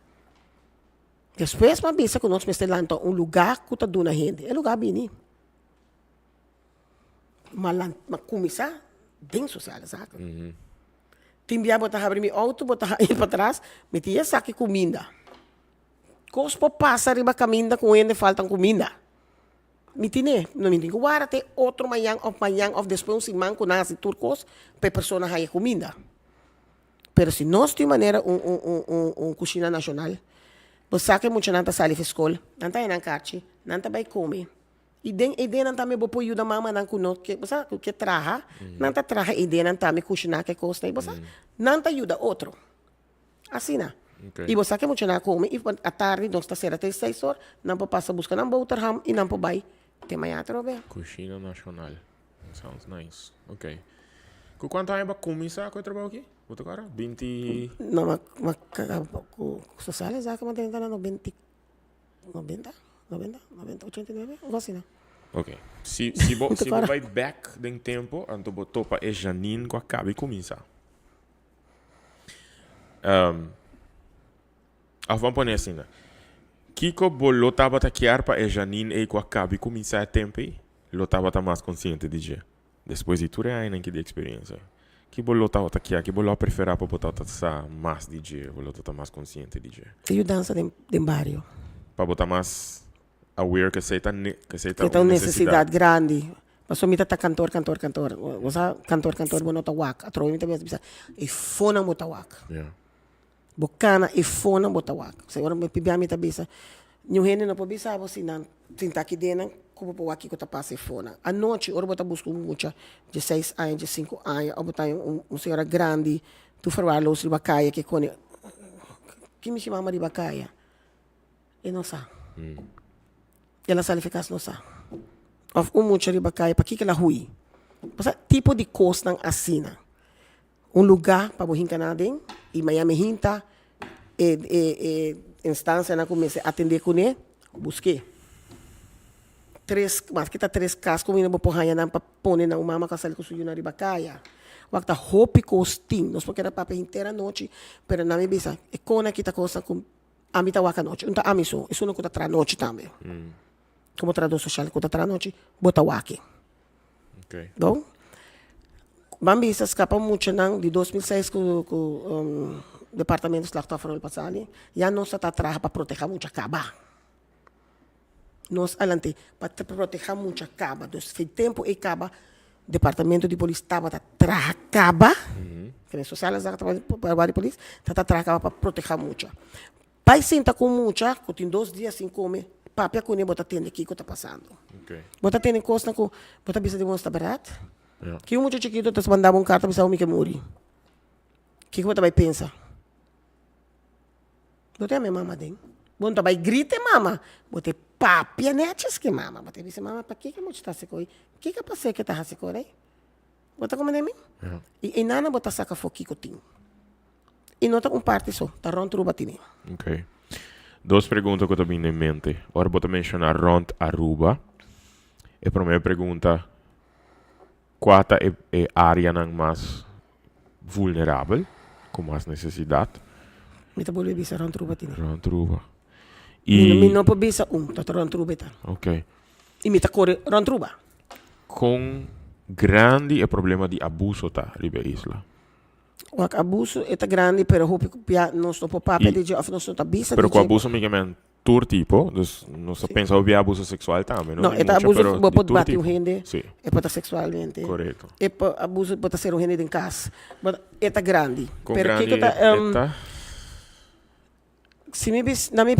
Depois mas bisa que nós me lanto lugar que tá dando gente. É lugar bini. Makumisa din social saca. Timbia botar abrir meu auto, botar aí para trás, metia saque comida. Cospo passa riba caminda com ele faltam comida. Mitine, não me digo agora tem outro manhã of depois um man com nasi turcos, para pessoa aí comida. Pero se nós tem maneira cozinha nacional, você sabe muito nanta sali escola, nanta na carche, nanta vai comer. Ideia não tá me bopo ajuda mama não kuno que traha, não tá traha ideia não tá me cozinhar que costa e você não tá ajuda outro. Assim na. E você que muito na come e à tarde nós tá será até 6 horas, não pode passar buscar não Bouterham e não pode vai tem manhã trobe. Cozinha nacional. Sounds nice. Ok. Com quanto tempo começa a trabalhar aqui? Quanto cara? 20 Não, mas sociais já que mantém tá no 20 90 89, vacina. Ok. Se você vai back em tempo, então botou para a Janine que acaba de começar. Vamos pôr assim, né? Kiko bolou tava taquear para a Janine e que acaba de começar a tempo aí. Lo tava mais consciente de dia. Depois de tudo ainda que de experiência. Que bolou tava taquear, que bolou preferir para botar mais de dia, bolou tá mais consciente de dia. E dança de barrio. Para botar mais aware que você tá uma necessidade grande. Mas me tá cantor. Você cantor bono ta wak. A trovo me também bisa. E fona mo ta wak. Yeah. Bocana e fona mo ta wak. Se agora me pibia me ta bisa. Nyo hene no pobisa você não tinta aqui dentro como po wak ko ta passa e fona. A noite ora bota busco mucha de 6 anos, de 5 anos, ou botar senhora grande, tu fará los ribacaia que cone. Que me chama ribacaia? E não sabe. Ela sabe ficar não sabe. Of mucha ribacaia para que ela hui. Passa tipo de costa assina. Lugar para bohin canadem e Miami hinta instância na comece atender com ele, busquei. Mas que tá 3 casas como ina boporranha na para pôr na uma casal com suyo na ribacaia. Wakta hopi costin, nós porque era para inteira noite, pero na me bisa, e cona que tá costa com a mita waka noite. Unta amiso, isso não conta tra noite também. Como tradução social, conta tra noite, bota waki. Ok. Então, Bambi escapa muito não de 2006 com o departamento de Slachtoffer passali, já nós está trabalhando para proteger muito caba. Nós alante para proteger muito caba, dos fez tempo e caba, departamento de polícia estava trabalhando caba, que é social já para a polícia, está trabalhando para proteger muito. Pai senta com muito, que tem 2 dias sem comer, papia com ele bota tende aqui que está passando. Okay. Bota tende costa com, bota bisa de mostra barato. Que um muito chiquito te mandava carta bisa o que morri. Que você vai pensar? Bota a minha mama dentro. Bota vai grite mama. Bota papia netes que mama. Bota bisa mama para que muito está secoi? Que passei que está secoi? Bota como nemi? Ja. E nana bota saca foki cotin. E nota parte só, tá rond Aruba tini. Ok. Duas perguntas que eu tenho em mente. Ora, vou mencionar rond Aruba. E a primeira pergunta, qual é a área mais vulnerável, com mais necessidade? Mita boleh bisa rond Aruba tini. Rond Aruba. Mi não pode bisa tá rond Aruba tá. Ok. E mita corre rond Aruba. Com grande problema de abuso tá, ribe isla. O abuso é grande, pero hope que não estou por papel de of não estou bisa. Pero com abuso me chama tour tipo, dus não se pensa que abuso sexual também, não? Não, é abuso pode bater um gente, é pode sexualmente. Correto. É abuso pode ser um gente em casa, mas é grande. Com pero grande que tá se me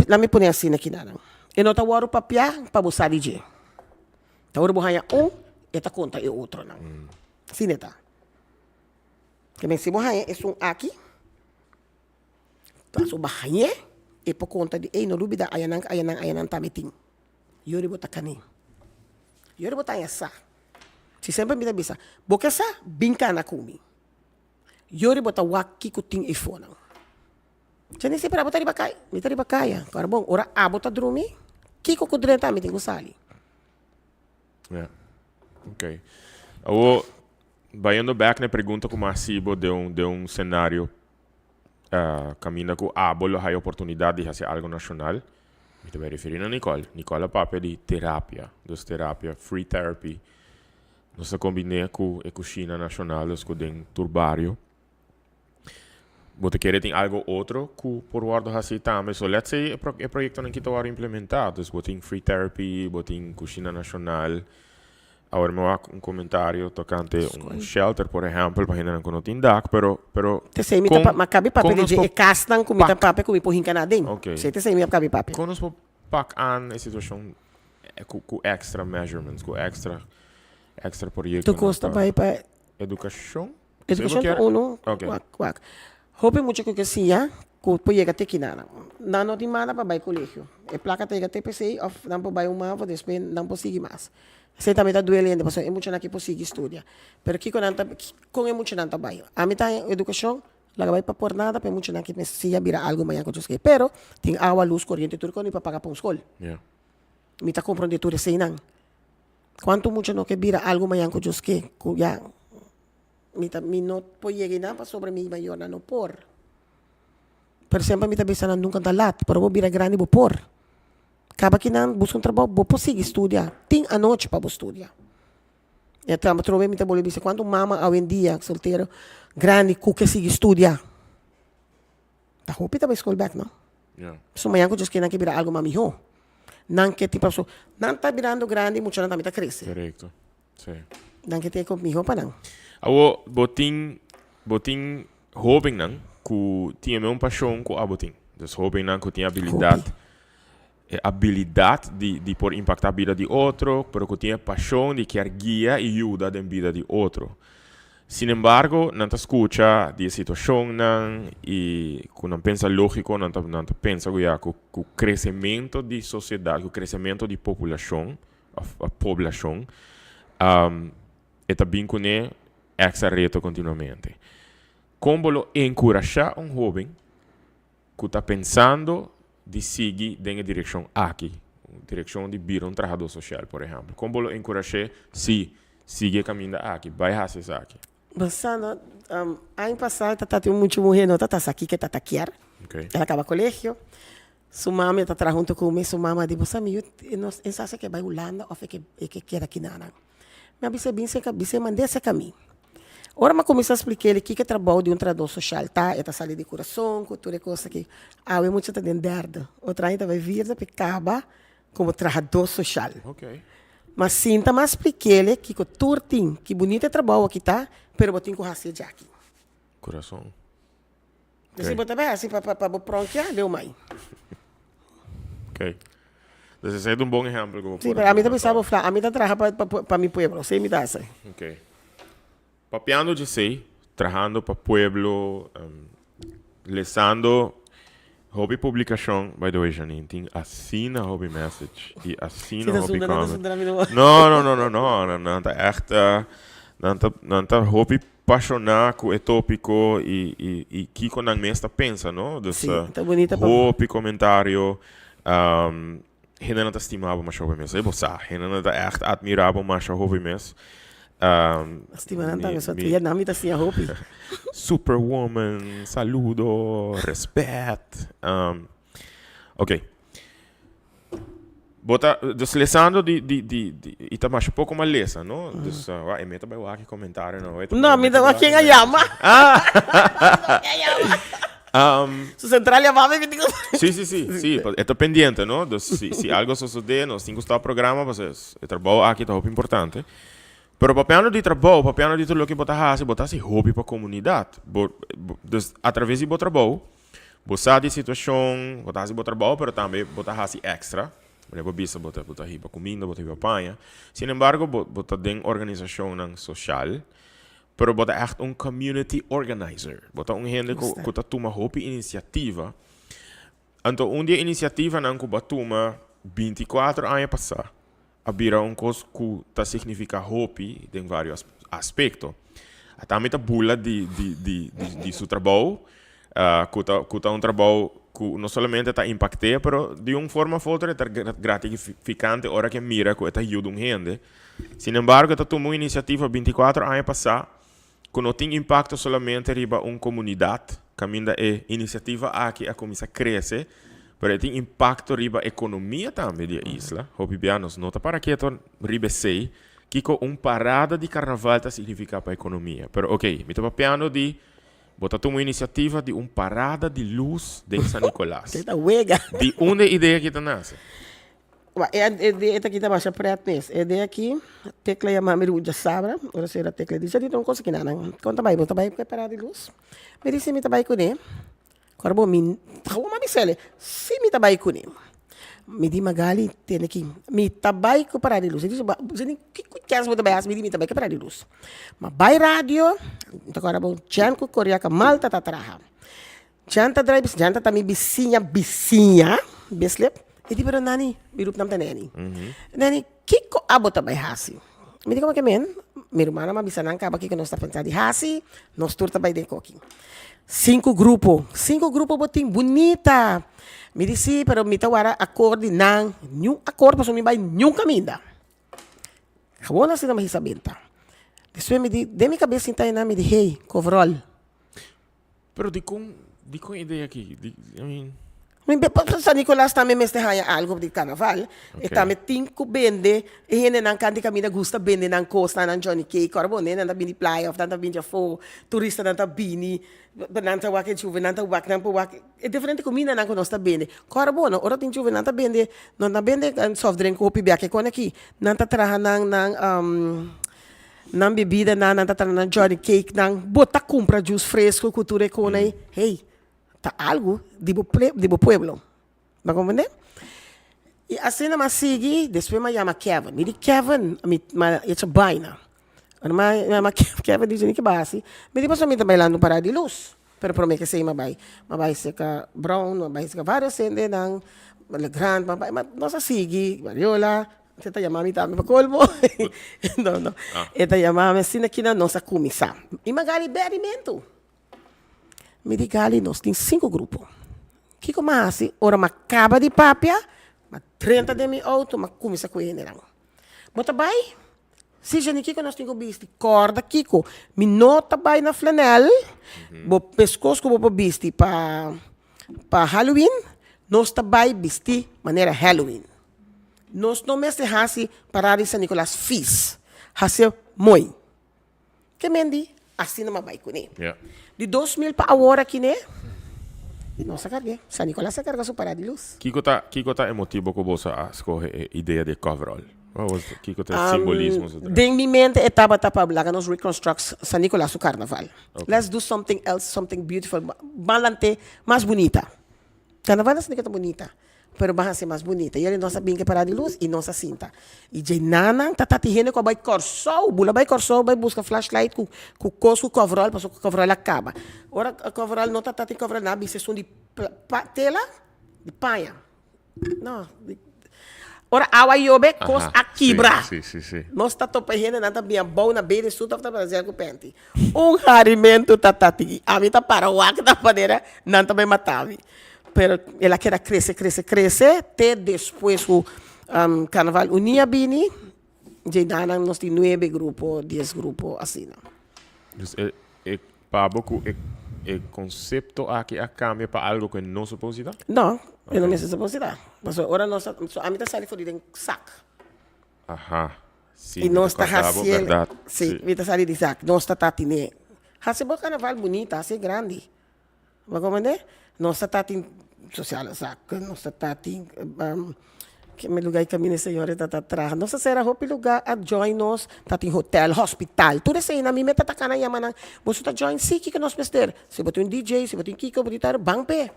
na me põe assim aqui nada. E não tá o papel para buscar de. Tá o borraia eta conta e outro não. Sim tá. Que bem se borraia é aqui. Tá so borraia e por conta de no lubida ayanang tamiting. Yori bota kani. Yori bota essa. Se sempre me bisa. Boca sa binka na kumi. Yori bota waki kuting ifona. Jadi se para botar bakay, me tari bakaya. Karbong ora abota drumi. Kiko ko dren tamiting usali. Yeah. Ok. Eu vaindo back na pergunta com o Marcibo de um cenário caminha com a bola a oportunidade de fazer algo nacional. Me estou referindo a Nicole. Nicole é papel de terapia, dos terapia, free therapy. Nós combinamos com a China nacional, com o turbário. Você quer ter algo outro que por ordem assim também. So let's say o projeto não que está implementado. Você tem free therapy, você tem China nacional. Agora me va un comentario tocante un shelter, por ejemplo, para gente que no tiene DAC, pero te sei mi ma cabe papel de castan com mita papel com mi po hinka na din. Okay. Sei te sei mi cabe papel. Quando nos pak aan a situação com extra measurements, com extra projeto. Tu costa vai para educação? Educação uno. Okay. Wak. Hope muito que sia ko po yega te kinana. Na no di mana pa vai colégio. E placa te ga TPC of não po vai uma, depois não po seguir mais. Sei também está doendo, porque é muito que possível estudar. Mas aqui com é muito não trabalho. A mim tá educação, lá vai para por nada, para muito que precisa virar algo mais que eu sei. Pero tem água, luz, corrente, tudo que para pagar para escola. Yeah. Me tá comprando tudo sem não. Quanto muito não que vira algo mais que eu sei, já me não pode chegar para sobre mim maior não por. Por exemplo, me tá pensando nunca tá lá, para vou virar grande vou por. Acaba que não busca trabalho, vou conseguir estudar. Tem a noite para estudar. Então, eu trouxe muita bola dizer quando mama hoje em dia solteiro grande que sigue estudar. Tá roupa para escola back não. Yeah. So manhã que eu que não que virar algo mamiho. Não que tipo so, não tá virando grande, muito não tá crescer. Correto. Sim. Não que tem comigo para não. Awo boting hoping não que tinha uma paixão com a boting. Dus hoping não que tinha habilidade de por impactar a vida de outro, pero que tinha paixão de querer guiar e ajudar na vida de outro. Sin embargo, não escuta de situação não e que não pensa lógico, não pensa que o crescimento de sociedade, o crescimento de população, a população, é também com esse reto continuamente. Como encorajar jovem que está pensando de seguir na direção aqui, direção de vir um trabalhador social, por exemplo. Como encorajar se seguir caminho aqui, vai fazer isso aqui. Basando, ano passado, tata muito mulher, não tata aqui que tata quer. Ela acaba colégio. Sua mãe está junto comigo, sua mãe diz, você amigo, nós pensamos que vai Holanda ou que quer aqui nada. Mas você mandei esse caminho. Ora, mas comecei a explicar ele que trabalho de trabalhador social, tá? É saída de coração, cultura e coisa que é muito tá dentro. Outra ainda vai vir para acaba como trabalhador social. Ok. Mas sinta mais explicar ele que o turtim, que bonito é trabalho aqui tá, pero botinho com raça de aqui. Coração. Você botar bem assim para pronto já deu mais. Ok. Esse é um bom exemplo. Sim, a mim também sabe falar, a mim tá trabalhando para meu pueblo, você me dá isso. Ok. Papiando de sei, trabalhando para o pueblo, lesando hobby publicação, by the way, Janine, tem assina hobby message e assina hobby comment. Não, tá echt, nanta hopi apaixonar com o tópico e Kiko não mesta pensa, não? Dus tá bonita hopi comentário, Hena não tá estimava mais jovem mesmo, é bossa, Hena não tá echt admirável mais jovem mesmo. Estima não tá, mas só tinha nome tá assim a hopi. Superwoman, saludo, respeito. Ok. Dus lesando ita mais pouco uma lesa, não? Dus e meta vai aqui comentário, não? Não, me dá aqui a llama. Su central llamaba y me digo... Sí, está pendiente, ¿no? Dus, si algo sucede, nos tem gostado programa, pues o trabalho aqui tá muito importante. Pero papiano de trabalho, papiano de tudo o que botar se hobby para a comunidade. Dus através do trabalho, botar de situação, botar se trabalho, pero também botar se extra. Por bisa botar riba comida, botar riba panha. Sin embargo, botar den organização social, pero botar echt community organizer. Botar gente que tá toma hopi iniciativa. Então, dia iniciativa não que batuma 24 anos passar. Abira coisa que tá significa hopi em vários aspectos. Também tá bula de seu trabalho, que tá trabalho que não somente está impactando, pero de uma forma ou outra está gratificante hora que mira que está ajudando gente. Sin embargo, está tomando iniciativa 24 anos passar, que não tem impacto somente riba uma comunidade, que ainda é iniciativa aqui a começar a crescer, pero tem impacto riba a economia também da isla. Hopibianos nota para que então riba sei que com parada de carnaval tá significa para a economia. Pero ok, me estou piano de botar uma iniciativa de parada de luz de San Nicolás. De onde ideia que está nasce? Esta aqui está mais pretnes. É de aqui, tecla ya mami ruja sabra, ora será tecla diz ali não consegue nada. Conta vai, bota vai parada de luz. Me disse me trabalho com ele. Corbo min, tahu mami sele. Se me trabalho com ele. Me di magali tem aqui. Me trabalho com parada de luz. Ele diz, que queres me trabalhar? Me di me trabalho com parada de luz. Mas vai rádio, então agora bom, jan com coreia que malta tá traha. Janta drive, janta tá me bisinha, beslep. E di pero nani, birup nam taneni. Nani, kiko abo tabay hasi. Me di ko makemen, meu mana mabisa nang kaba kiko nós tá pensando de hasi, nós tur tabay de coqui. 5 grupos botim bonita. Me disse, pero me tawara acorde nang, nenhum acorde para me vai nenhum caminho. Acabou na sina mahisabenta. Depois me di, de minha cabeça então na me di, hey, coverall. Pero di com ideia aqui, I mean. Sa Nicolás também me estehaya algo de carnaval. E também tinko bende, e hene nang kanti kami na gusta bende nang costa nang Johnny Cake, korbo ne nang bini playa of nang bini fo, turista nang bini, nang wak juve nang wak nang wak. E differente comida nang kono sta bende. Korbo no, ora tin juve nang bende, non na bende soft drink kopi biake kon aqui. Nang traha nang bebida nang traha nang Johnny Cake nang bota compra juice fresco cultura konai. Hey, tá algo de pueblo. Vai compreender? E assim nós sigue, depois me chama Kevin. Me diz Kevin, it's a baina. Kevin diz que base. Me diz me também lá no Parada de Luz. Pero promete que sei mabai se ka brown, mabai se ka vários sende nang grand, mabai nossa sigue, Mariola. Você tá chamando também para colmo? Não. Eta chamando assim aqui na nossa comissão. E magali berimento. Me digali, nós tem 5 grupos. Que como assim? Ora, uma caba de papia, uma 30 de mil auto, uma começa com ele. Bota bem? Se já nem que nós temos visto corda, Kiko, me nota bem na flanela, bo pescoço que vou visto para Halloween, nós também visto maneira Halloween. Nós não me se hasi para San Nicolás fiz, hasi moi. Que mendi? Assim não vai com ele. De 2000 para agora aqui, né? Nossa, carguei. San Nicolás se carga Parada de Luz. Kiko tá emotivo com você a escolher a ideia de coverall? Kiko tá simbolismo? De minha mente, etapa para nós reconstruct San Nicolás o carnaval. Let's do something else, something beautiful. Balante, mais bonita. Carnaval não é bonita. Pero vai ser mais bonita. E ele não sabia que Parada de Luz e nossa cinta. E de nanang tatatihene ko vai corso, bula vai corso, vai buscar flashlight com cosco coverall, para o coverall acaba. Ora coverall não tatati coverall na bise de tela de paia. Não, Ora awa yobe kos Ajá, akibra. sí. Nós tá topa hene nanta bia bom na beira suta tá fazer com pente. Harimento tatati. A mim tá para o ac da padeira nanta bem matavi. Pero ela quer crescer, até depois o carnaval unia bini. Já dá nós tem 9 grupos, 10 grupos assim. Dus Pablo, el concepto aqui cambia para algo que não se pode dar? Não, eu não me sei se dar. Mas agora nós a mim tá saindo fora de saco. Ajá. Sí, E nós tá haciendo, verdad. Sim, me tá saindo de saco. Nós tá tatine. Hacemos carnaval bonito, assim grande. Mas como é? Nós tá tatin social saco, nós tá tatin que me lugar caminho senhora tá atrás. Nossa será roupa lugar a join nós tá em hotel, hospital. Tudo isso aí na minha tá kana yamana. Você tá join sim que nós pester. Se botou um DJ, se botou um Kiko, botar bangpe.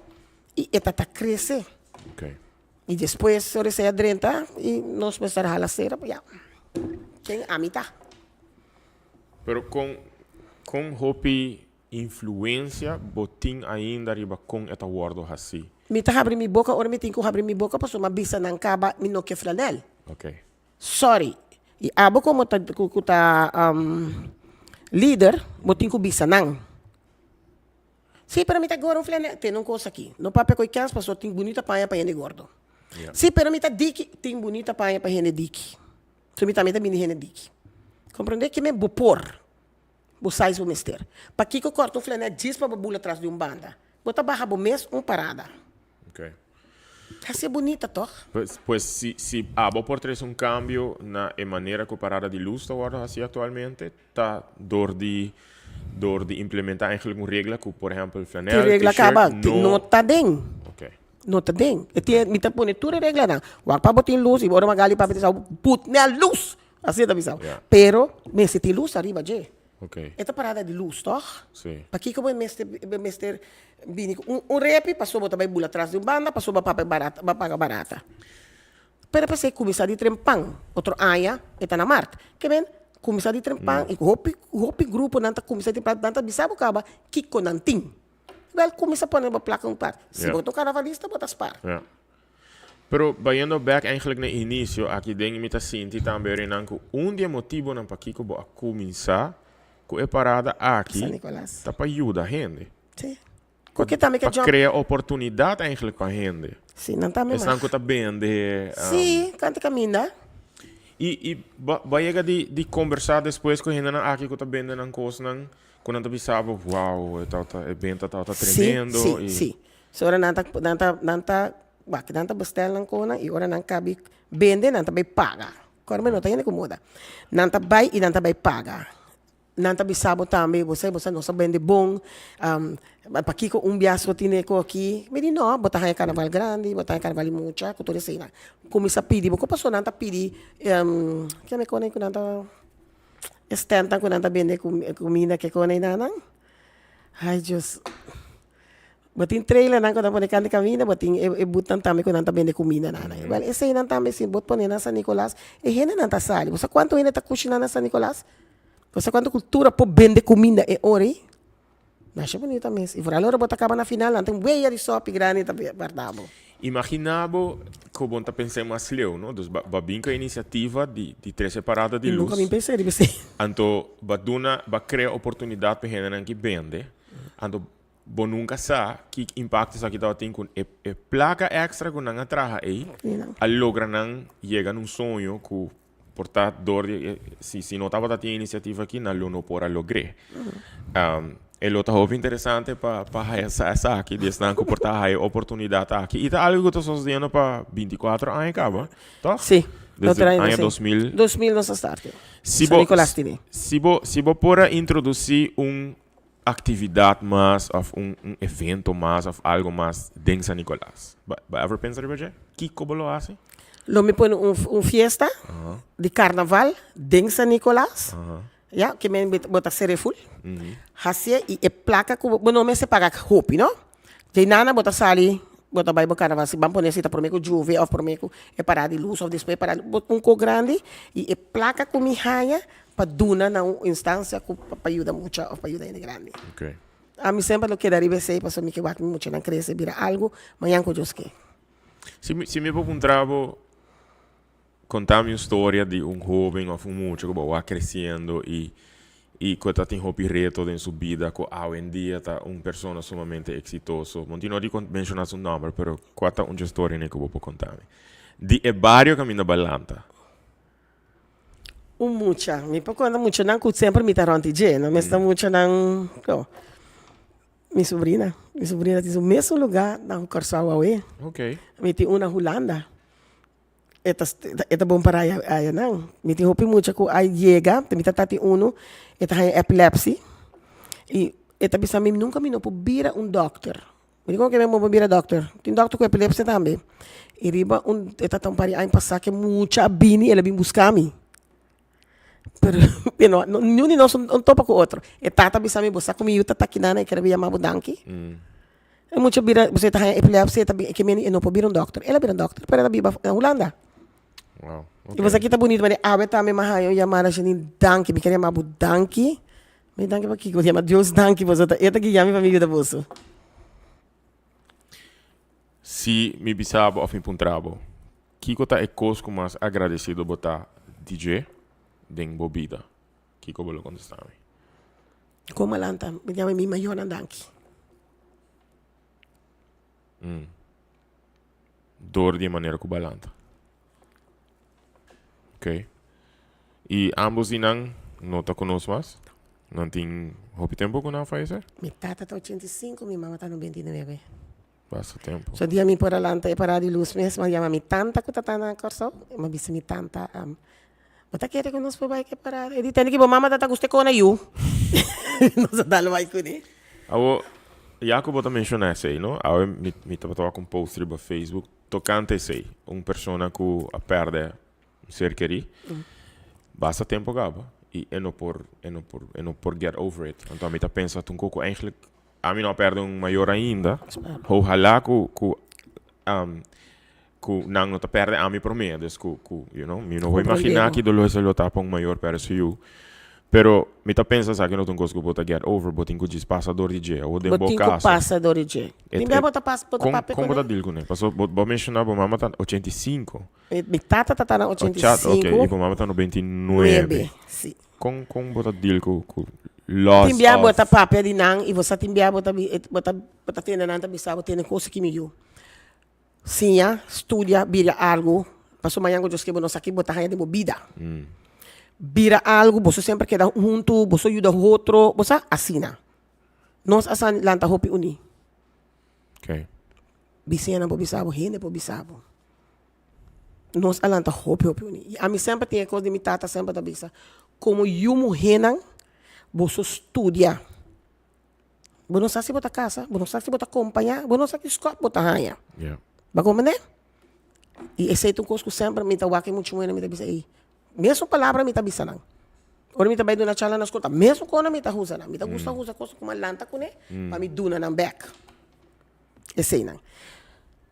E eta tá crescer. Okay. E depois se você adrenta e nós pensar hala cera, já. Quem amita. Pero com roupa influência, botin ainda riba com eta wordo assim. Mita abrir minha boca, ora me tenho que abrir minha boca, passou uma bisa nang kaba, me no que flanel. Okay. Sorry. E abo como tá líder, botin ko bisa nang. Sim, para mim tá agora um flanel, tem uma coisa aqui. No papel com ikans, passou tem bonita paia para de gordo. Yeah. Sim, para mim tá diki, tem bonita paia para de diki. So mita mini hene diki. Compreende que me bopor. Bosais o mister. Pa que eu corto um flanel, diz para bula atrás de banda. Bota barra bo mês, parada. Okay. Assim é bonita, toch? Pues si abo por tres cambio na maneira que parada de luz está agora assim atualmente, tá dor de implementar eigenlijk regra que, por exemplo, o flanel, a regra acaba, não tá bem. Okay. Não tá bem. Me tá pondo tudo regra não. O para botar luz e bora magali para pensar, put na luz. Assim tá pensando. Yeah. Pero, me se tem luz arriba, je. Okay. Esta parada de luz, toch? Sim. Para que eu vou mester rap, passou botar vai bula atrás de banda, passou para pagar barata. Pero para ser começar de trempang, outro aia, eta na Marte. Que bem, começar de trempang, e hopi grupo nanta começar de planta bisabo caba, kiko nanting. Well, começa a pôr uma placa par. Se botar carnavalista, botas par. Yeah. Pero vayendo back eigenlijk na início, aqui dentro me tá sentindo também renanco dia motivo não para que eu vou começar com a parada aqui, tá para ajudar a gente. Sim. Porque também que para criar oportunidade eigenlijk para a gente. Sim, não também. Estão que tá bem de. Sim, canta caminha. E vai chegar de conversar depois com a gente aqui que tá bem de não coisa não, quando não sabe, uau, é bem tá tremendo. Sim. So ora nanta bestel ng kona e ora nang kabi bende nanta bay paga. Korme no tayo nikomoda. Nanta bay e nanta bay paga. Nanta bisabo tambe, você não sabe bende bom. Pakiko biaso tineko aqui. Me di no, botahaya carnaval grande, botahaya carnaval mucha, ko tuloy sina. Kumisa pidi, ko paso nanta pidi kaya me kona ko nanta estenta ko nanta bende kumina ke kona nanang. Ay Diyos. Batin trailer nang ko na pone kandi kamina, batin butan tami ko nanta bende kumina nanay. Well, ese nan tami sin bot pone na San Nicolas, hena nanta sali. Sa quanto hena ta kushina na San Nicolas? Sa quanto cultura po bende comida ori? Nasce bonita mes. E por allora bota acaba na final, nantang weia di sopi grande ta guardavo. Imaginavo que bom tá pensando mais leu, não? Dus babinca a iniciativa de três separadas de luz. Nunca me pensei de você. Anto baduna ba cria oportunidade para gente que vende. Anto bom nunca sabe que impacto isso aqui tá tem com e placa extra com nanga traja aí. A logra não chega num sonho que portador se não tava da iniciativa aqui não não pora lograr. É outra coisa interessante para essa aqui, desse não comportar a oportunidade aqui. E tá algo que eu estou fazendo para 24 anos, acaba, tá? Sim. Desde o ano 2000. 2000 nós startamos. Se você pode introduzir atividade mais, ou evento mais, ou algo mais dentro de San Nicolás. Vai ever pensar em isso? Que como lo hace? Lo me põe fiesta de carnaval dentro de San Nicolás. Ja, que me bota sereful. Hasia e placa que bueno me se paga hopi, no? De nana bota sali, bota vai bocar na se bam poner se tá promeco juve ou promeco é parar de luz ou depois parar bota co grande e placa com mi haya para duna na instância para ajudar muito ou para ajudar de grande. Okay. A mim sempre lo que daria sei para me que bate muito na crescer vira algo, manhã com Deus que. Se me vou um trabalho contame uma história de um jovem ou um muchacho que vai crescendo e que está tendo um reto em sua vida, que hoje em dia está uma pessoa sumamente exitosa. Não tenho de mencionar seu nome, mas qual é uma história que eu vou contar? De barrio caminho balanta. Mucha. Mi quando mucha não sempre me taronti geno, mas está mucha não. Minha sobrinha tem o mesmo lugar na Corsawa we. Ok. Mi tem uma Holanda. Eta bom para aí não. Mi tem hopi mucha ko aí chega, mi tati uno, eta hay epilepsy. E eta bisa mi nunca me não pobira doctor. Mi digo que me pobira doctor. Tem doctor com epilepsia também. E riba eta tampari aí passar que mucha bini ela vem buscar mi. Pero nenhum de nós topa com o outro. E tata bisa mi bosa como yuta takinana e quer via mabu danki. E mucha bira você tá epilepsia eta que me não pobira doctor. Ela bira doctor, pero ela biba na Holanda. Wow. Okay. E você aqui tá bonito, mas awe também mahayo yamara jeni danki, me queria mabu danki. Me danki pa kiko, yama Deus danki você tá. Eta que yami pa mi da boso. Se me bisabo ou puntrabo, Kiko tá ecosco mais agradecido botar DJ den bobida. Kiko bolo contestar. Como alanta, me chama mi maior danki. Dor de maneira que balanta. Ok. E ambos inang nota conosco mais? Não tem hopi tempo que não faz isso? Mi tata tá 85, mi mama tá no 29. Passa tempo. So dia mi por alanta e para de luz mesmo, llama mi tanta que tá na corso, ma bisa mi tanta bota quer que nós vai que parar. E tem que bo mama tá guste com eu. Nós dá vai com ele. Awo Jacob também mencionou isso aí, não? Awo mi tava com post no Facebook tocante isso aí, persona que perde ser querido. Basta tempo gaba e não por get over it. Então a mim tá pensando um pouco eigenlijk a mim não perde maior ainda. Ojalá que não tá perde a mim por mim, you know, me não vou imaginar que dolo se lo tapa maior para you. Pero me tá pensando que não tem coisa que bota get over, botin que diz passador de dia ou de boca. Botin passador de dia. Tem bota papel. Como tá dilo né? Passou vou mencionar bo mama tá 85. Mi tata tá na 85. Ok, e bo mama tá no 29. Sim. Com bota dilo que loss. Timbia bota papel de nang e você timbia bota tendo nanta bisabo tendo coisa que me eu. Sim, estudia, vira algo. Passou manhã que eu escrevo nós aqui bota raia de bebida. Vira algo, você sempre queda junto, você ajuda o outro, você assina. Nós assan lanta hopi uni. Ok. Bisena po bisabo, hine po bisabo. Nós alanta hopi uni. E a mim sempre tem coisa de mi tata sempre da bisa. Como eu morrenan, você estudia. Você não sabe se bota casa, você não sabe se bota acompanhar, você não sabe se escola bota raia. Yeah. Bago né? E esse é um coisa que sempre me tawaki muito muito me bisa aí. Mesmo palavra me tabisa lang. Ora me tabay do na chala na escuta. Mesmo ko na me tahusa na. Me tagusta husa ko kuma lanta ko ne. Pa me duna ng back. Esse nang.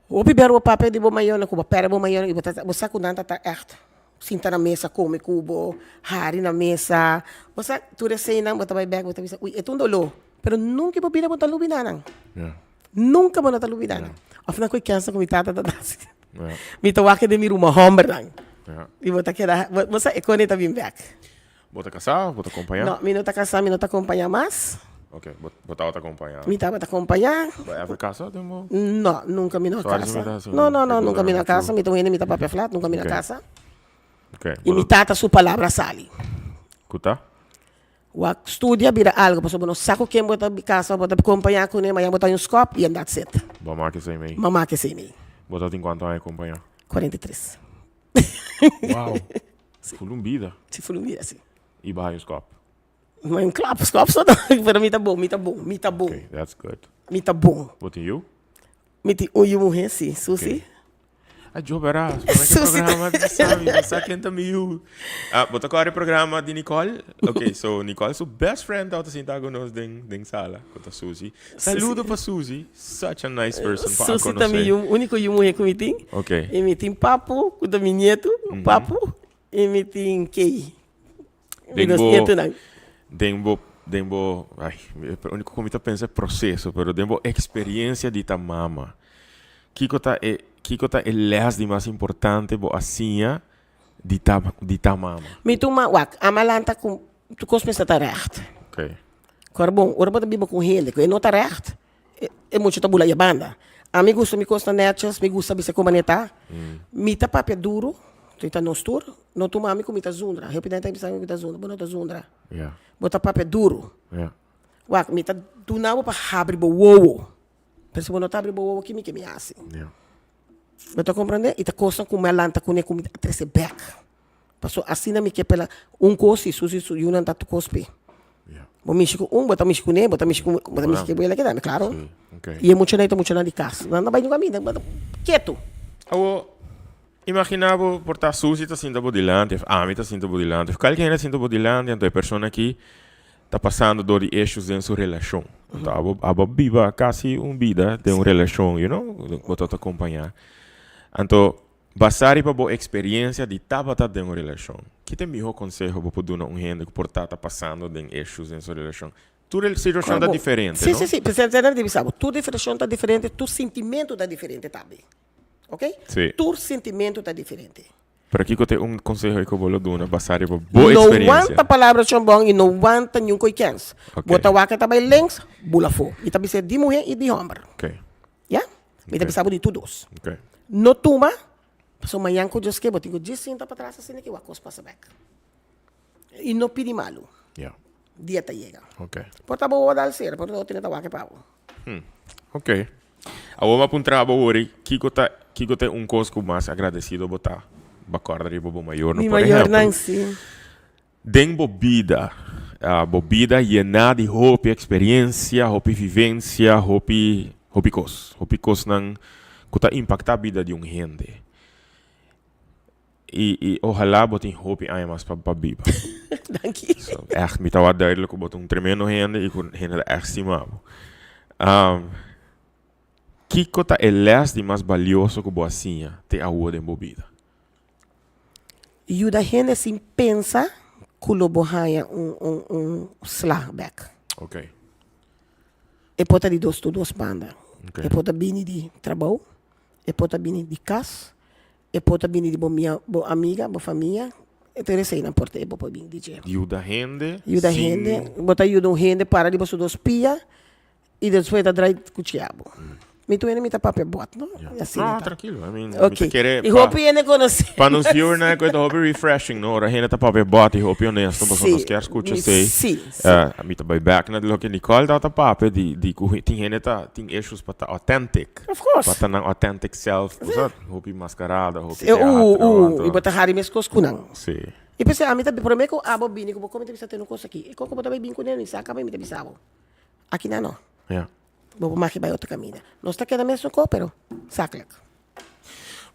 O piber o papel de bo mayon na kuba. Pera bo mayon. Bosa ko nanta ta echt. Sinta na mesa, come kubo. Hari na mesa. Bosa ture say nang. Bota bay back. Bota bisa. Uy, etong dolo. Pero nunca po pina po talubinanan. Yeah. Nunca po na talubinanan. Of na ko'y kansa ko mitata tatas. Me tawaki de mi ruma hombre lang. E bota queda, você é quando tá bem back. Bota casar, bota acompanhar? Não, me não tá casar, me não tá acompanhar mais. Ok, bota outra acompanhar. Me tá acompanhar. Vai ever casa, demo? Não, nunca me na casa. Não, nunca me na casa, me tô indo, me tá papel flat, nunca me na casa. Ok. E me tata sua palavra sali. Kuta? O estudia vira algo, passou no saco quem bota casa, bota acompanhar com ele, mas bota um scope e that's it. Mamá que sei meio. Mamá que sei meio. Bota tem quanto vai acompanhar? 43. Uau. Fulumbida. Se fulumbida, sim. E barra os copos. Mas um copo só não. Para mim tá bom, Ok, that's good. Me tá bom. What in you? Me tem o morrer, sim. Susi. A job era. Programa de sabe, sa quem me you. Bota agora o programa de Nicole. Ok, so Nicole, so best friend out sentar conosco den sala, com a Suzy. Saludo para Suzy. Such a nice person para conosco. Suzy também o único eu morrer que me tem. Ok. E me tem papo com o meu neto, papo. E me tem Kei. Dembo, ai, o único que eu penso é processo, pero dembo experiência de ta mama. Kiko tá é lés de mais importante, bo assim, Dita mama. Mito wak, amalanta com tu cosme está recht. Ok. Agora bom, ora bota bibo com ele, que não está recht. É muito tabula e a banda. A mim gusta me costa netches, me gusta bisa como neta. Mita papel duro, tu está no stur, não tu mami com mita zundra. Eu pedi até bisa mita zundra, bono ta zundra. Yeah. Bota papel duro. Yeah. Wak, mita tu não para abrir bo wowo. Pensa bono ta abrir bo wowo que me assim. Yeah. Você compreende? E tá costa com uma lanta com comida trece back. Passou assim na me que pela cosi, susi yunan tatu cospe. Yeah. Bom México bota México ne, bota México que boa que dá, claro. Sim. Ok. E é muito na de casa. Não vai no caminho, bota quieto. Awo, imaginava por estar Susi está sendo bodilante, Ami está sendo bodilante, qualquer está sendo bodilante, então a pessoa aqui está passando por issues em sua relação. Então, aba viva quase vida de uma relação, you know, botar te acompanhar. Então, basari para boa experiência de tabata de uma relação. Que tem melhor conselho para poder um gente que por estar passando de issues em sua relação. Tua situação está diferente, sim, não? Sim. Pensando de sabe, tua situação está diferente, tu sentimento está diferente também. Ok? Sim. Tu sentimento está diferente. Para aqui que eu tenho conselho que eu vou dar, basari para boa experiência. Não aguenta palavras chambong e não aguenta nenhum coikens. Bota waka também links, bula fo. E também ser de mulher e de homem. Ok. Yeah? E também sabe de todos. Ok. No tuma, so manhã que eu disse que eu tenho 10 cinta para trás assim que o acos passa back. E não pedi malo. Yeah. Dia tá chega. Ok. Porta boa dar ser, porta não tem tawa que pau. Ok. Agora para um trabalho hoje, Kiko tem coisa mais agradecido botar. Bacorda de bobo maior, Mi por maior exemplo. não sim. Den bobida. Bobida llena de hope experiência, hope vivência, hope cos. Hope cos nang kuta impacta a vida de gente. E ojalá botem hope aí mais para viva. Dankie. So, echt, me estava duidelijk dat een tremendo gente e com gente echt estimado. Kiko tá é les de mais valioso que boacinha te ajuda em bobida. E o da gente sim pensa que o bohaia slag back. Ok. E pode de duas bandas. Ok. E pode vir de trabalho, e pode vir de casa, e pode vir de boa amiga, boa família. Então ele sei na porta e pode vir de jeito. Ajuda gente. E o da gente, bota ajuda um gente para de você dos pia e depois da drive com o diabo. Me tu ainda me tá papel bot, não? Yeah. Assim, No, tá. tranquilo. I mean, Ok. querer, E hope ele conhece. para nos viewers, né, coisa hope refreshing, no? A gente tá papel bot e hope honesto, para Sim. nós quer escutar sei. Sim. A mim tá bem back na do que Nicole tá papel de tem gente tá tem issues para tá authentic. Of course. Para tá authentic self, sabe? Hope mascarada, hope E bota hari mes kunang. Sim. E pensei, a mim também, por mim que abo bini, que vou comer bisa tendo coisa aqui. E como botar bem com ele, saca bem me bisabo. Aqui não. Yeah. Vou mais que vai outra caminho. Nós tá querendo mesmo com, pero saca.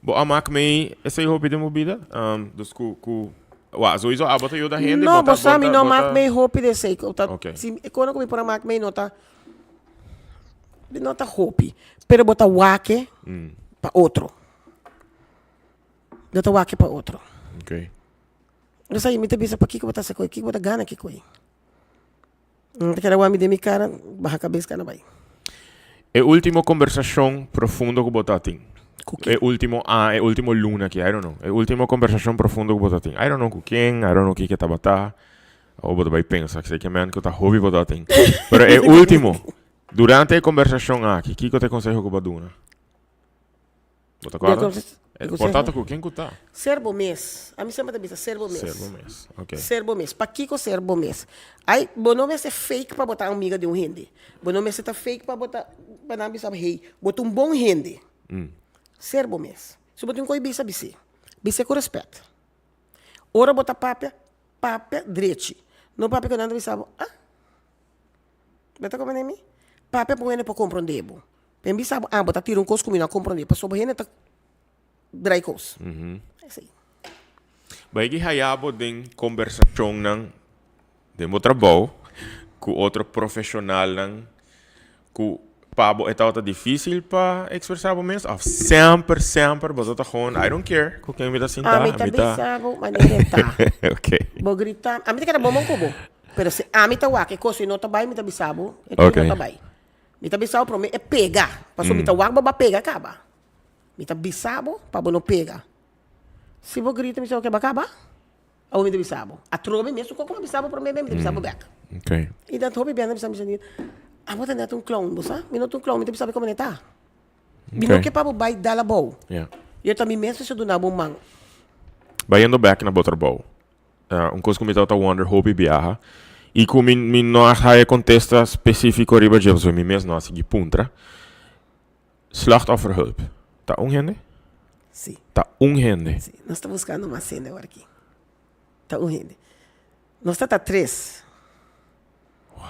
Bom, a Mac May, essa é a roupa de movida. Dos sowieso abot eu da gente. Não, você sabe, não Mac May hope de sei. Ok. Se quando eu por Mac May nota hope, pero bota wake para outro. Bota wake para outro. Ok. Eu sei, me te bisa para que botar essa coisa, que botar gana que coisa. Não quero o de minha cara, barra cabeça cara vai. É a última conversação profunda que botar tem. Cookie. É o último luna aqui, I don't know. É a última conversação profunda que botar tem. I don't know com quem, I don't know o que tá botar. Ou botar vai pensar que sei que man que tá hobby botar tem. Pero é o último. Durante a conversação aqui, que eu te aconselho que baduna. Bota corda? Portanto, com quem que tá? Serbo mês. A mim sempre te bisa serbo mês. Servo mês. Ok. Serbo mês. Para que serbo mês? Aí, bono mês é fake para botar amiga de um rende. Bono mês é fake para botar, para não bisa rei. Bota um bom rende. Serbo mês. Se botar um coi bisa bise. Bise com respeito. Ora botar papel direito. Não papel que não bisa. Beta como é mim? Papel para para compreender. Bem bisa, botar tiro um coisa comigo não compreender. Para sobre rende tá dry coast. É assim. Baigi hayabo din conversação ng de mo trabalho com outro profissional ng com pabo é tá difícil para expressar mesmo. Sempre, basta gewoon I don't care com quem me dá sentar. A mim tá bisabo, mas ninguém tá. Ok. Vou gritar. A mim tá querendo bom cubo. Pero se a mim tá wak, coisa e não tá bem, me tá bisabo. Ok. Não tá bem. Me tá bisabo para mim é pegar. Passou me tá wak, baba pega acaba. Me tá bisabo para não pegar. Se vou grita, me chama que bacaba. Ou me bisabo. A trobe mesmo, como bisabo para mim, me bisabo back. Ok. E dan trobe bem, me bisabo janit. Abo net um clown, bosa. Minuto um clown, me bisabo como neta. Bino que para bai dala bow. Yeah. E eu também mesmo se do na mang. Bayando back na Butterball. Coisa que me tá wonder hope biaha. E com min não há contexto específico riba de você mesmo não assim puntra. Slachtofferhulp. Tá gente? Sim. Tá gente. Sim. Nós estamos buscando uma cena agora aqui. Tá gente. Nós tá 3. Uau.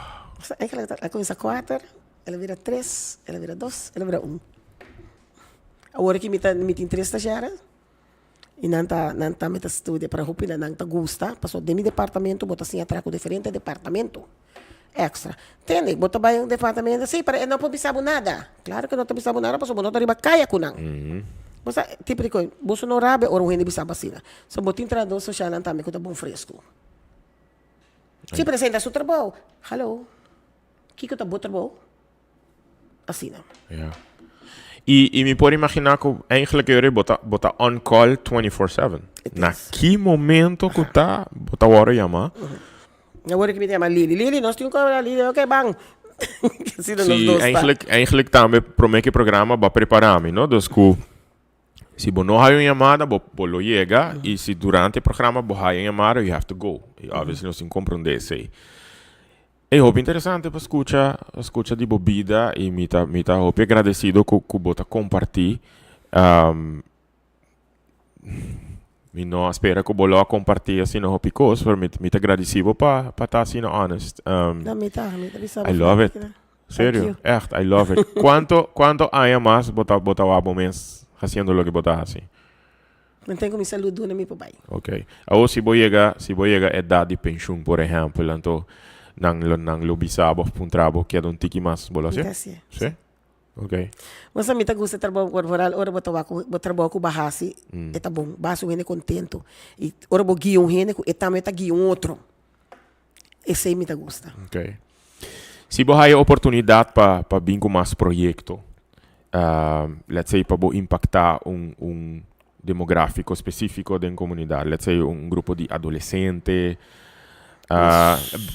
Ela começa 4, ela vira 3, ela vira 2, ela vira 1. Agora que me tem 3 estagiários. E não tá me estudia para rupina, não tá gusta. Passou de meu departamento, bota assim atraco diferente departamento. Extra. Entende? Bota ba yung departamento, sim, para não pobisabo nada. Claro que não pobisabo nada, passou não tá riba kaya ko nang. Basta tipo de coisa, buso no rabe ou hindi bisaba sila. So botin trado so siya lang tami ko ta bom fresco. Si presenta su trabaho. Hello. Kiko ta trabaho. Assim não. Ja. E me pode imaginar que eigenlijk jullie bota on call 24/7. Na que momento que tá bota hora chamar? Agora que me chama Lili, nós temos que falar Lili, ok, bang. Sim, eigenlijk também promete programa para preparar-me, não? Dus que se você não há uma chamada, você chega e se durante o programa você há uma chamada, you have to go. E obviamente nós compreender isso. É muito interessante para escutar de bebida e me tá muito agradecido que você compartilhe. Me não espera que você compartilhe assim no Hopicos, mas me tá agradecido para estar assim honest. I love it. Sério, echt, I love it. Quanto há mais você o mês fazendo o que você assim? Mantengo minha saúde na minha papai. Ok. Ou se você chega a idade de pensão, por exemplo, então nang lobisabo pun trabalho que é um tiki mais bola assim? Sim. Ok. Mas a mim tá gosta de trabalho corporal, ora botar trabalho com bahasi, é tá bom, baso ele contento. E ora bo guia rene, e também tá guia outro. Esse aí me tá gosta. Ok. Se você tem oportunidade para vir com mais projeto, let's say para impactar demográfico específico da comunidade, let's say grupo de adolescente.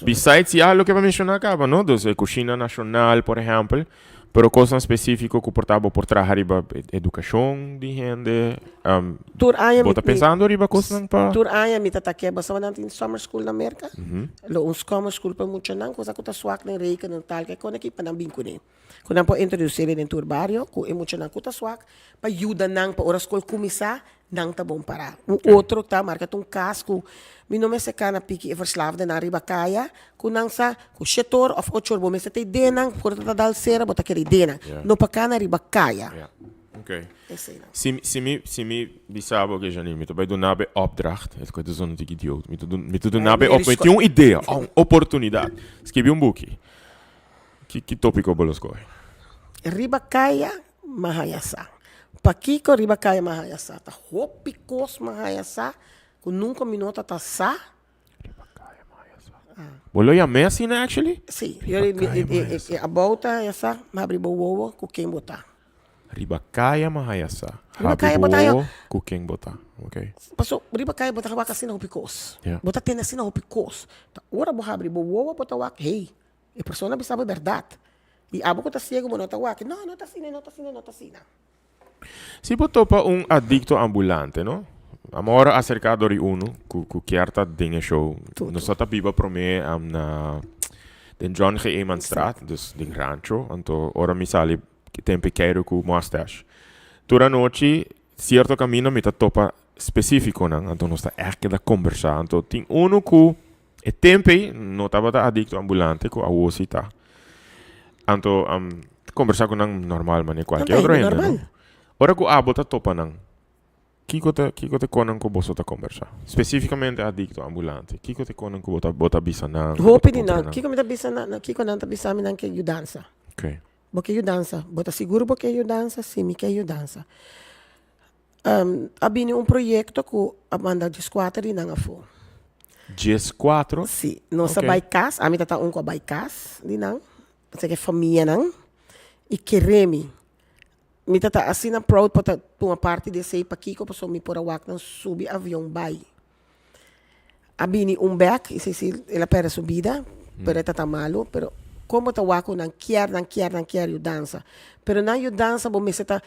Besides lo que va a mencionar acá, ¿no? Entonces, cocina nacional, por ejemplo, pero cosas específicas que portaba por trabajar riba educación de gente. ¿Vos pensando riba cosas para? Tur aya mi tatake basta natin summer school na Amerika. Lo un summer school pa mucho nang cosa ko ta swak ng reka ng tal kay ko nakipa ng bingko ni. Kung po introduce din tur barrio, ko mucho nang ko ta swak pa yuda nang pa oras school kumisa nang tabong para. Outro ta marka tong casco. Mi nome se kana piki verslaafde na riba kaya kunang sa ku setor of ochor bo me se te denang por ta dal sera bota keri denang no pa kana riba kaya. Okay. Si mi bisabo que Janine, me vai donar be opdracht, het ko dus ontig idiot. Me tu donar be op met een idee, een opportunidade. Escrevi boekje. Que tópico bolosco? Riba kaya mahayasa. Pakiko riba kaya mahayasa. Ta hopikos mahayasa. Kung nunca minuto ta sa. Riba kaya mahayasa. Bolo ya assim, né, actually? Sim. A volta essa, abri bowo ku quem botar. Riba kaya mahayasa. Riba kaya botar ku quem botar. Okay. Paso riba kaya botar wa kasi na hopikos. Botar tena assim na hopikos. Ta ora bo abri bowo botar wa hey. E persona bisaba verdade. E abo ko ta ciego mo nota wa. No ta sina. Si botou para adicto ambulante, no? Amora acercado de uno, que querta dinge show. Nós só tá viva para mim na den John G. Emanstraat, dus de rancho, então ora mi sali que tem pequeno com mustache. Toda noite, certo caminho me tá topa específico, não? Então nós tá erg da conversar. Então tem uno que é tempo não tava da adicto ambulante com a osita. Então conversar com não normal, mas qualquer outro ainda. Ora que a bota topa não. Kiko te konan ko boso ta conversa. Specificamente adicto ambulante. Kiko te konan ko bota bisa na. Hopi din na. Kiko mita bisa na. Kiko nanta bisa mi nang ke yudansa. Okay. Boke yudansa. Bota siguro boke yudansa. Simi ke yudansa. Abini proyecto ko abanda G4 din nga fo. G4? Si. No sa baikas. Ami tata ko baikas din nang. Kasi ke família nang. E queremi. mi tata assim na proud para uma parte de sei para Kiko para me por awak nang subi avião bai. Abini back, e se ela pera subida, pero tata malo, pero como ta wako nang kiar o dança. Pero na o dança bo me seta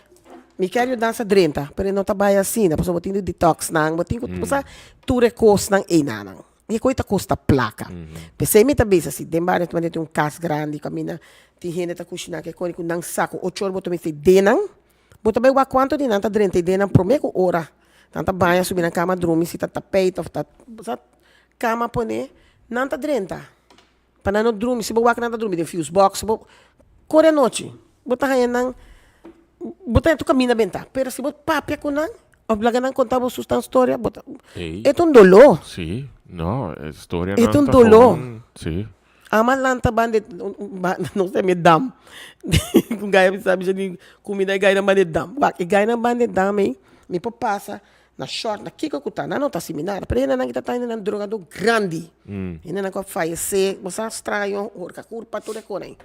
mi quer o dança 30, pero não tá bai assim, na pessoa botinho detox nang, botinho pusa tu recos nang enanang. E coita custa placa. Pensei me também assim, dembare tu tem cas grande, camina, ti gente ta kushina que com nang saco, 8 horas boto me sei denang. Boto bem wa quanto de nanta 30 denang promeco hora. Tanta banha subir na cama dormir, se tá tapete, tá cama pone, nanta 30. Para não dormir, se boa nanta dormir, de fuse box, corre a noite. Bota aí nang bota tu camina bem tá. Pero se bota papia com nang, oblaga nang contar vos sustan história, bota. É um dolor. Sim. No, historia é um dolor. Sim. Ama lanta bandet, não sei me dam. Com gaya sabe já nem comida gaya na bandet dam. Wak e gaya na bandet dam aí, me passa na short, na kiko kuta, na não tá seminar, pero ainda não kita tá ainda drogador grande. Ainda não vai fallecer, você estranho, orca curpa tudo com aí.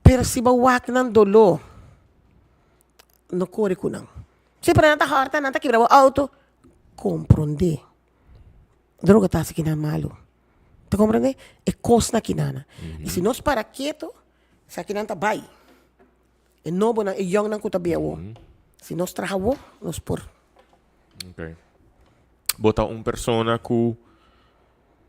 Pero se ba wak nan dolor, no corre com não. Se para nanta horta, nanta quebra o auto, compreender. Droga tá se na malo. Tá compreende? É costa aqui nana. E se nós para quieto, se aqui não tá bai. É novo na é young não kuta biawo. Se nós trahawo, nós por. Ok. Bota persona ku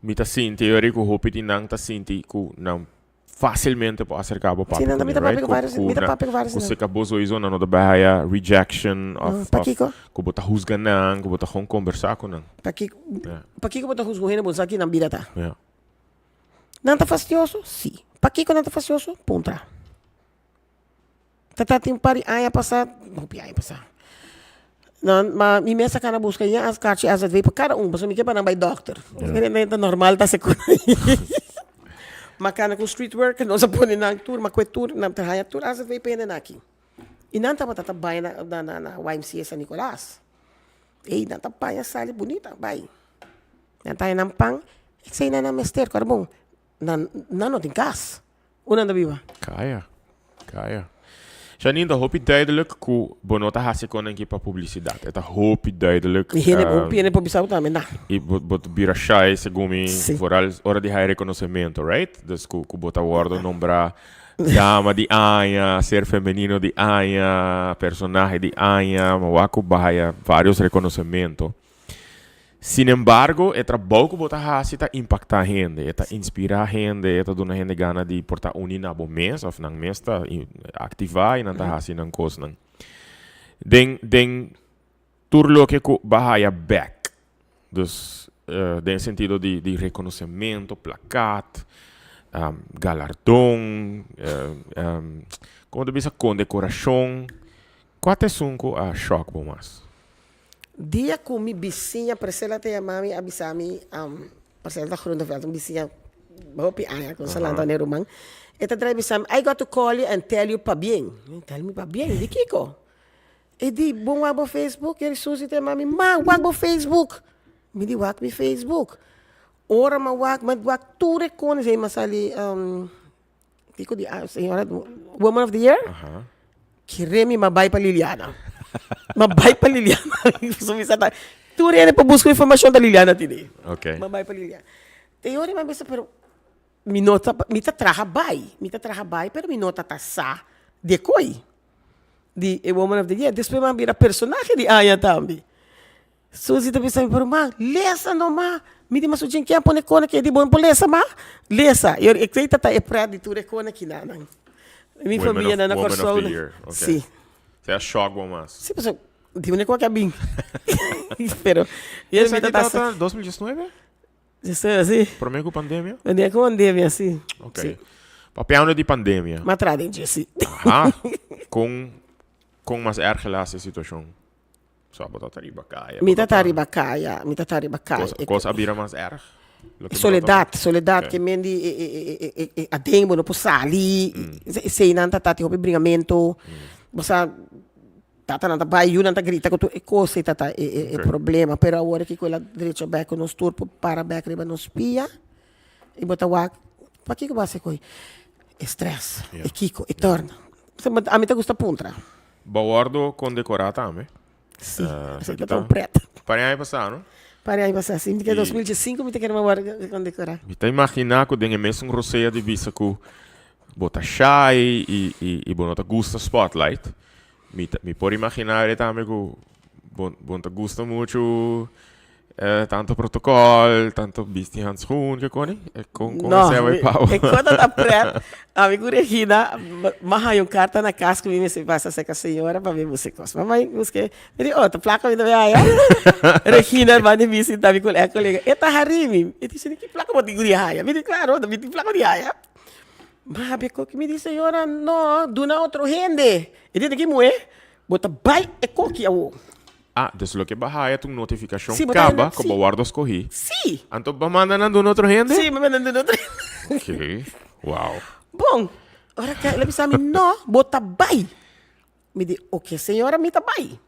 mi ta sinti, eu rico hopi ti nang ta sinti ku não facilmente po acercar po papi. Sim, não me tá papi vários, me tá papi vários. Você acabou zo izo na no da bahaya rejection of ku bota husga nang, ku bota hong conversar ku nang. Pakiko bota husgo hena bolsa aqui na vida tá. Yeah. Não tá fastidioso? Sim. Pakiko não tá fastidioso? Punta. Tata tem pari aya passar, hopi aya passar. Não, mas me mesa kana busca ia as cartas as veio para cada você me quer para não vai doctor. É normal tá se com. Makana com street work, nós põe na tour, mas com tour, na terra tour, as veio pena aqui. E não tá batata baia na YMCA San Nicolás. E não tá baia sali bonita, bai. Não tá na pang, sei na mester, carbon. Não tem gas. Una da viva. Kaya. Janine, dat hoop je duidelijk hoe bonota hasi kon een keer publicidad. Het hoop je duidelijk. Tiene publicidad também, nah. E bot birachai segumi vooral hora de high reconhecimento, right? Dus ku bota guardo nombra dama di Anya, ser feminino di Anya, personagem di Anya, mawaku bahaya vários reconhecimentos. Sin embargo, é trabalho que bota hasi ta impacta a gente, ta inspira a gente, ta dona a gente gana de porta uni na bom mês, of nang mês ta activar e nang ta hasi nang kos nang. Den turlo que ku bahaya back. Dus den sentido de reconhecimento, placat, galardão, como deve ser condecoração. Qual é sunco a choque bom mas? Dia com mi vizinha, parcela te mami abisami, parcela da Groeneveld, vizinha, hopi aya, com salando ne rumang. Eta drive bisam, I got to call you and tell you pa bien. Tell me pa bien, di Kiko. E di, bom wabo Facebook, ele susi te mami, ma, wabo Facebook. Me di wak mi Facebook. Ora ma wak ture con, sei masali, Kiko di, senhora, Woman of the Year? Kiremi mabay pa Liliana. Mabay pa Liliana. Sumisata. Tu rin pa busco informação da Liliana tini. Okay. Mabay pa Liliana. Teori mabisa pero minota mita trabalhai, pero minota ta sa de koi. Di a Woman of the Year. Depois mabira personagem de Aya também. Suzy também sabe pero ma, lesa no ma. Mi di masujin kaya pone kona kaya di bon po lesa ma. Lesa. Yor ekita ta e pra di tu rekona kinanang. Mi família na corso. Sim. Você é choque, mas. Sim, mas digo nem qual que é bem. Pero ele me tá 2019? Sim. Prometo pandemia? É com pandemia, sim. Ok. Papiano de pandemia. Mas tradem sim. Com mais erg relação situação. Só botar taribacaia. Mita taribacaia. Cosa abira mais erg? Soledad, que mendi a tempo no posali, sei nanta tati hopi bringamento, basta tata nanta bai, yu nanta grita com tu e cosa tata é problema, pero agora que quella direito back nos turpo para back riba nos pia, e bota wak, pa que base coi? Stress, e kiko, e torna. A mim tá gusta puntra. Bawardo condecorata também. Sim, essa que tá preta. Para aí passar, não? Para aí passar, sim, porque 2005 me tem que uma condecorar. Me tá imaginar que tem mesmo um roceia de vista que bota chai e bonota gusta spotlight. Me pode imaginar também que bonota gusta muito tanto protocolo, tanto bisti handschoen que com essa vai pau. E quando tá preta, a minha gurehina, mas yung carta na casa que me se passa com a senhora para ver você costa. Mamãe, busque, ele outra placa me dá aí. Regina vai de visita mi colega. Eta harimi, e disse que placa mo di gurihaya. Me diz claro, me diz placa di haya. Mas ko que me diz senhora, no, duna outro rende. E diz que moe, bota bai e coque ao. Ah, dus lo que bahaya tung notificação Sim, acaba sim. com o guardo escorri. Sim. Anto ba manda nando no outro rende? Sim, me mandando outro rende. Ok. Uau. Bom, ora que ele disse a mim, não, bota bai. Me diz, ok, senhora, me tá bai.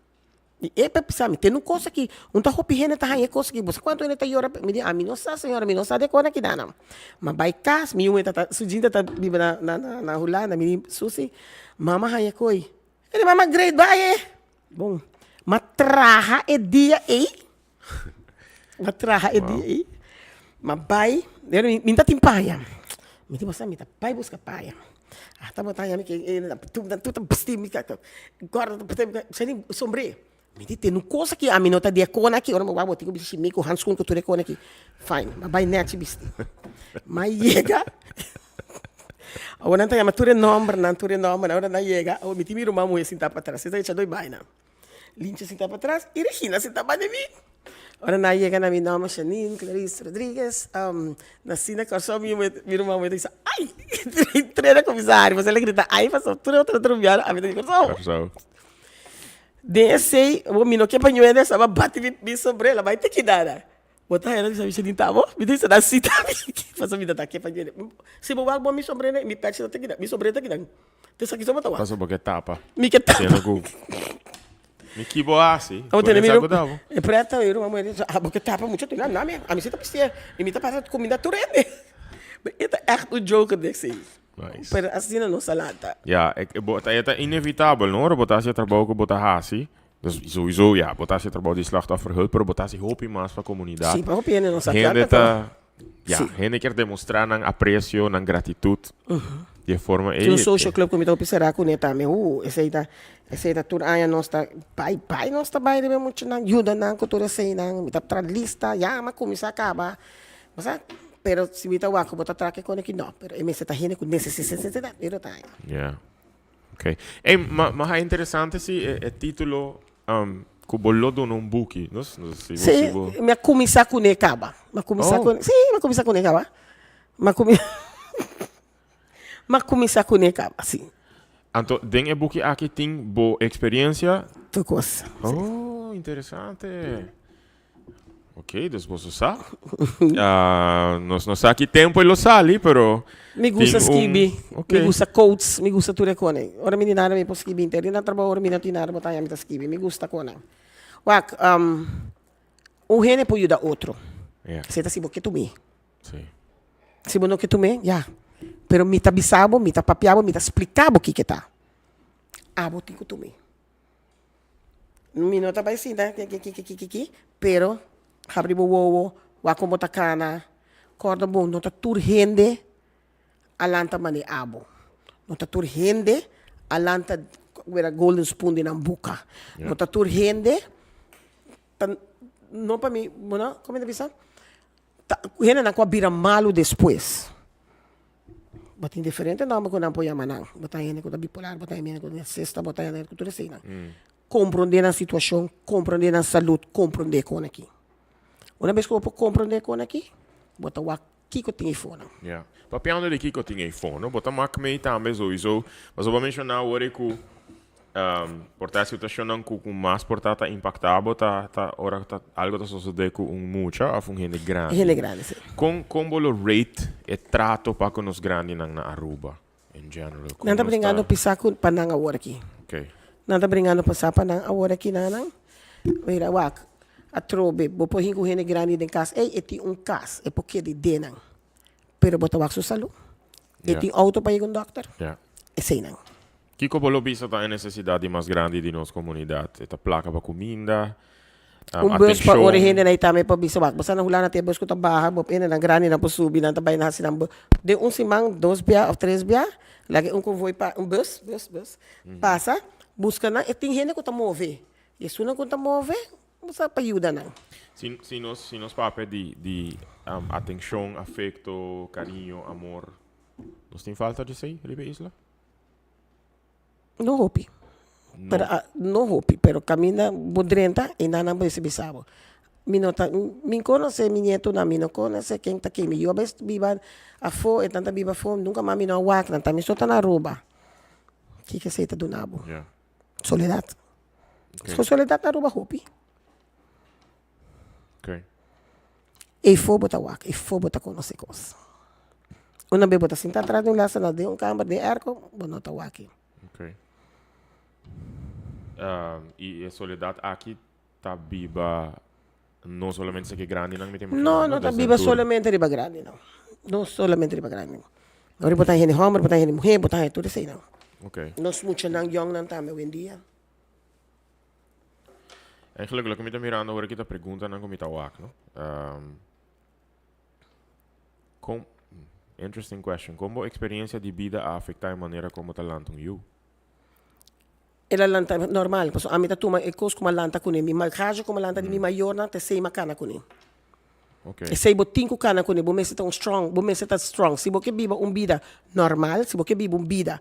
E para pensar, me tem uma coisa aqui, tá roupa rende tá aí coisa aqui, você quanto ele tá hora, me diz, a mim não sabe, senhora, me não sabe de quando aqui dá não. Mas vai cas, me um tá sujinta tá biba na hulana, me diz, susi, mama aí coi. Ele mama grade vai. Bom, matraha e dia e matraha e dia e mabai ele minta timpaia me diz você me tá pai busca paia ah tá botando aí que tu tá basti me guarda sem sombre me diz tem uma coisa que a minota de cona aqui ora meu babo tem que bicho me com handscoon que tu recona aqui fine mabai net bisti mas chega agora não tem a ture nombre agora não chega o me tiro mamu assim tá para trás você já doi baina Lincha senta para trás e Regina senta para de mim. Ora na chega na minha nome Janine Clarice Rodrigues, nasci na Corsó, minha irmã me disse, ai, treina comissário, você lhe grita, ai, passou tudo outro viado, a vida de Corsó. Desce, o menino que apanhou ele, sabe, bate me sobre ela, vai ter que dar. Botar ela, disse, Janine, tá bom? Me disse, dá cita, faz a vida daqui, apanhou ele. Se eu vou me sobre ele, me pede, me sobre ele, tá aqui, Tem aqui só botar lá. Passou porque tapa. Me que tapa. Mi kiboasi. É preta, eu uma mulher, porque tapa muito tempo, não, a mim tá pistia, e me tá passando comida turende. É echt um joke desse. Nice. Pero assim não salada. Ja, het is inevitabel, no? Botar se trabalho com botar hasi. Dus sowieso, ja, botar se trabalho de slachtofferhulp, pero botar se hoop mais para a comunidade. Sim, para hoop não sabe. Gente quer demonstrar ng aprecio, ng gratitude. De forma o social club que me deu pisará com neta, meu, esse aí tur aya nós tá pai nós tá bai de muito na ajuda na cultura sei na me tá tra lista já mas começar acaba mas pero se me tá wako bota traque com aqui não pero me tá rende com necessidade eu tá yeah okay mas é interessante se é título que bolou do num book não sei se me começar com acaba mas começar com sim me começar com acaba mas começar com acaba sim. Então, tem boek aqui tem boa experiência? Tu coisa. Oh, interessante. Ok, depois você sabe. Nós não sabe que tempo ele sali, pero... Me gusta skibi, me gusta coats, me gusta tudo cone. Ora menina me pos skibi inteiro, na trabalho ora menina tinara botar me skibi, me gusta cone. Wak, gene pode ajudar outro. Você tá sibo que tu me. Sim. Sibo no que tu me, já. Pero me tá bisabo, me tá papiabo, me tá explicabo o que tá. Abo tico tu me. Minuto vai sim, tá? Pero abribo wowo, wako bota cana, corda bom, não tá turhende, alanta mani abo. Não tá turhende, alanta with golden spoon din ang buka. Não tá turhende, não para mim, como é que bisa? Hena na kwa bira malo depois. Batin diferente não, mas quando apoia manang, batain ko da bipolar, batain ko da cesta, batain ko tudo assim. Compreender a situação, compreender a saúde, compreender com aqui. Uma vez que eu compreender com aqui, bota o aqui que eu tenho fone. Yeah. Papiando de que eu tenho fone, bota mak me também sowieso, mas eu vou mencionar o que portar a situação com mais portata impactado, tá ora tá algo tá sucedendo com mucha a gente grande. Gente grande, sim. Com bolo rate e trato para com os grandes na Aruba, in general. Nada brincando pisar com panang agora aqui. Okay. Nada brincando pisar panang agora aqui nanang. Mira, wak, a trobe, bo po hingo gente grande den casa, eti cas, é porque de denang. Pero bota wak su salu. Eti auto para ir com doctor. Yeah. É sei nang. Kiko bolo bisa ta necessidade mais grande de nossa comunidade. Ita placa para comida, Bus pa orihin na itame pa bisawak. Basta na hula na tiya bus ko tabaha, bop ina na grani na posubi na tabay na sinambo. De simang 2 bia o 3 bia, lagi convoy pa, bus. Passa, busca na, tinghin ko ta move. Yesu na ko ta move, basta payuda na. Se nós papel de atenção, afeto, carinho, amor, nós tem falta de sei, ribe isla? No hopi. No. Pero no hopi, pero camina budrenta e nanang boy si bisabo. Min conoce mi nieto na min conoce quem tá aqui. Eu best biban a fo e tanta biba fo nunca mami na wak nanta mi sota na ruba. Que seita do nabo. Yeah. Soledad. Okay. So soledad na ruba hopi. Okay. E fo bota wak, e fo bota conoce cos. Una bebota sinta atrás de lasa na de câmara de arco, bonota waki. Okay. E a soledade aqui tá biba não somente que grande não me tem No tá biba solamente riba grande não. Não solamente riba grande. Agora botar hen homem, botar hen mulher, botar hen tudo isso não. Okay. Nós muito nang young nang tama hoje em dia. Eigenlijk leuk om te mirando hoor ik het pergunta não como está o ac, no? Interesting question. Como a experiência de vida afeta a maneira como talentam you? Ela lanta normal, paso a mita tuma e kos kuma lanta kunin, mi magkajo kuma lanta di mi mayor na te sei makana kunin. Okay. E sei botinho kana kunin, bo meseta strong, bo meseta strong. Si bo ke biba vida normal, si bo ke biba vida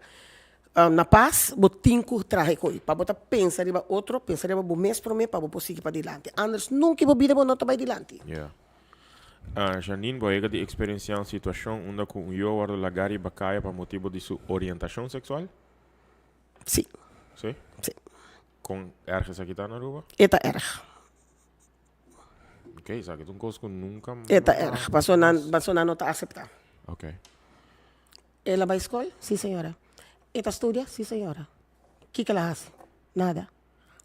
na paz, botinho traje koi. Pa bota pensa riba outro, pensa riba bo mes pro me pa bo posigi pa dilante. Anders nunca bo vida bo nota vai dilante. Yeah. Janine, boega de experienciar uma situação onde com eu guardo lagari bacaia para motivo de sua orientação sexual? Sim. Sim? Sim. Com ergens aqui tá na rua? Eta erg. Ok, sabe que um cosco nunca... Eta erg. Paso na nota aceptar. Ok. Ela vai à escola? Sim, senhora. Ela estuda? Sim, senhora. O que ela faz? Nada.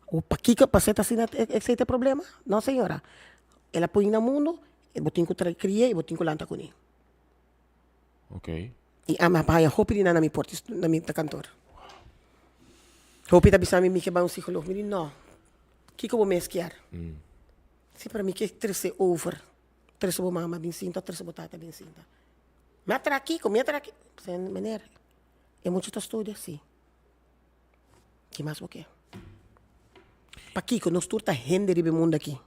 O Paquica, para assim, esse é problema? Não, senhora. Ela põe no mundo, eu botinho que cria e botinho que lanta com ele. Ok. E a minha pai, hope na minha porta, na minha cantor. Hope tabi sa amin, que ba um psicólogo? Me não. O que eu vou mesquiar? Se para mim que trece over. Trece bo mama binsinta, trece bo tata binsinta. Me atraqui, me atraqui. Sem maneira. É muito estudo, sim. Que mais o que? Paquico, nós turta gente de mundo aqui.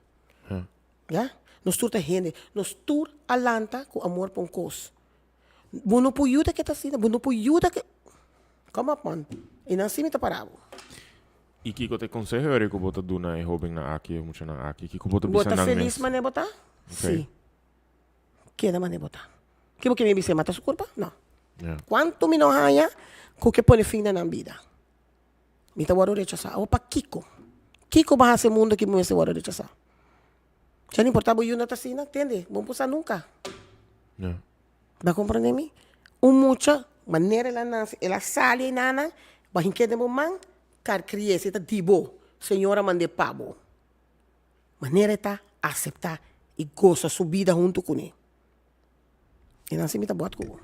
Já? Nós turta gente. Nós tur alanta com amor para um cos. Buno po yuda que tá assim, buno po yuda que... Come up, man. E não se me tá parado. E Kiko te consegue ver que bota duna e hobby na aqui, muito na aqui. Kiko bota bisa Bota nang feliz mes. mané botar? Okay. Sim. Queda mané botar. Que porque me bise mata sua culpa? Não. Yeah. Quanto me não haya, com que põe fim na vida. Me tá waro rechazar. O pa Kiko. Kiko ba esse mundo que me se waro rechazar. Já não importava o yuna tá assim, entende? Vamos passar nunca. Yeah. Ba compreender-me? Mucha maneira ela sale nana, ba hinke de man, car crie se tá dibo, senhora mande pabo. Maneira tá aceitar e gosta sua vida junto com ele. E não se me tá bot com. Wow.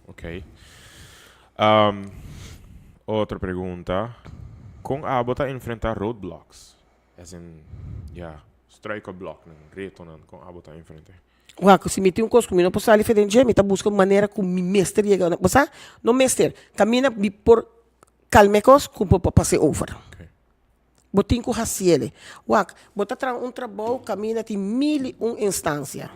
Ok. Outra pergunta. Com a bota enfrentar roadblocks? As in, yeah, strike a block, reto com a bota enfrentar. Wako, se meti coisa comigo, não posso ali frente, me tá buscando maneira com me mestre chega, você não mestre, camina por calmecos com para passar over. Okay. Botin com raciele. Wak, bota trabalho, camina tem 1001 instância.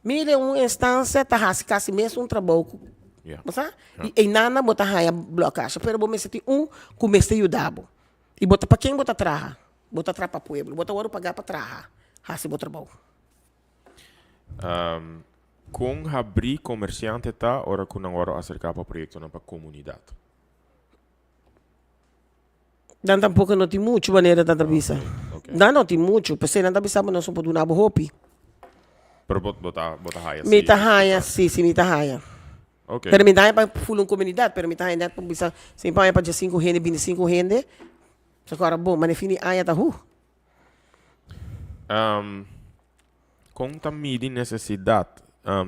1001 instância tá quase mesmo trabalho. Yeah. Você? E nana bota raia blocagem, pero bom mestre com mestre ajudabo. E bota para quem bota traha? Bota traha para pueblo, bota ouro pagar para traha. Hasi bota trabalho. Com abrir comerciante tá, ora com não ora acercar para projeto na para comunidade. Dan tampouco não tem muito maneira da visa. Okay. Dan não tem muito, porque não visa não só pode dar hopi. Pero bota raia. Me tá raia, sim, me tá raia. Okay. Pero me dá para full comunidade, pero me tá raia para bisa, sem para 5 rende, 25 rende. Agora bom, mas define aia tá com também necessidade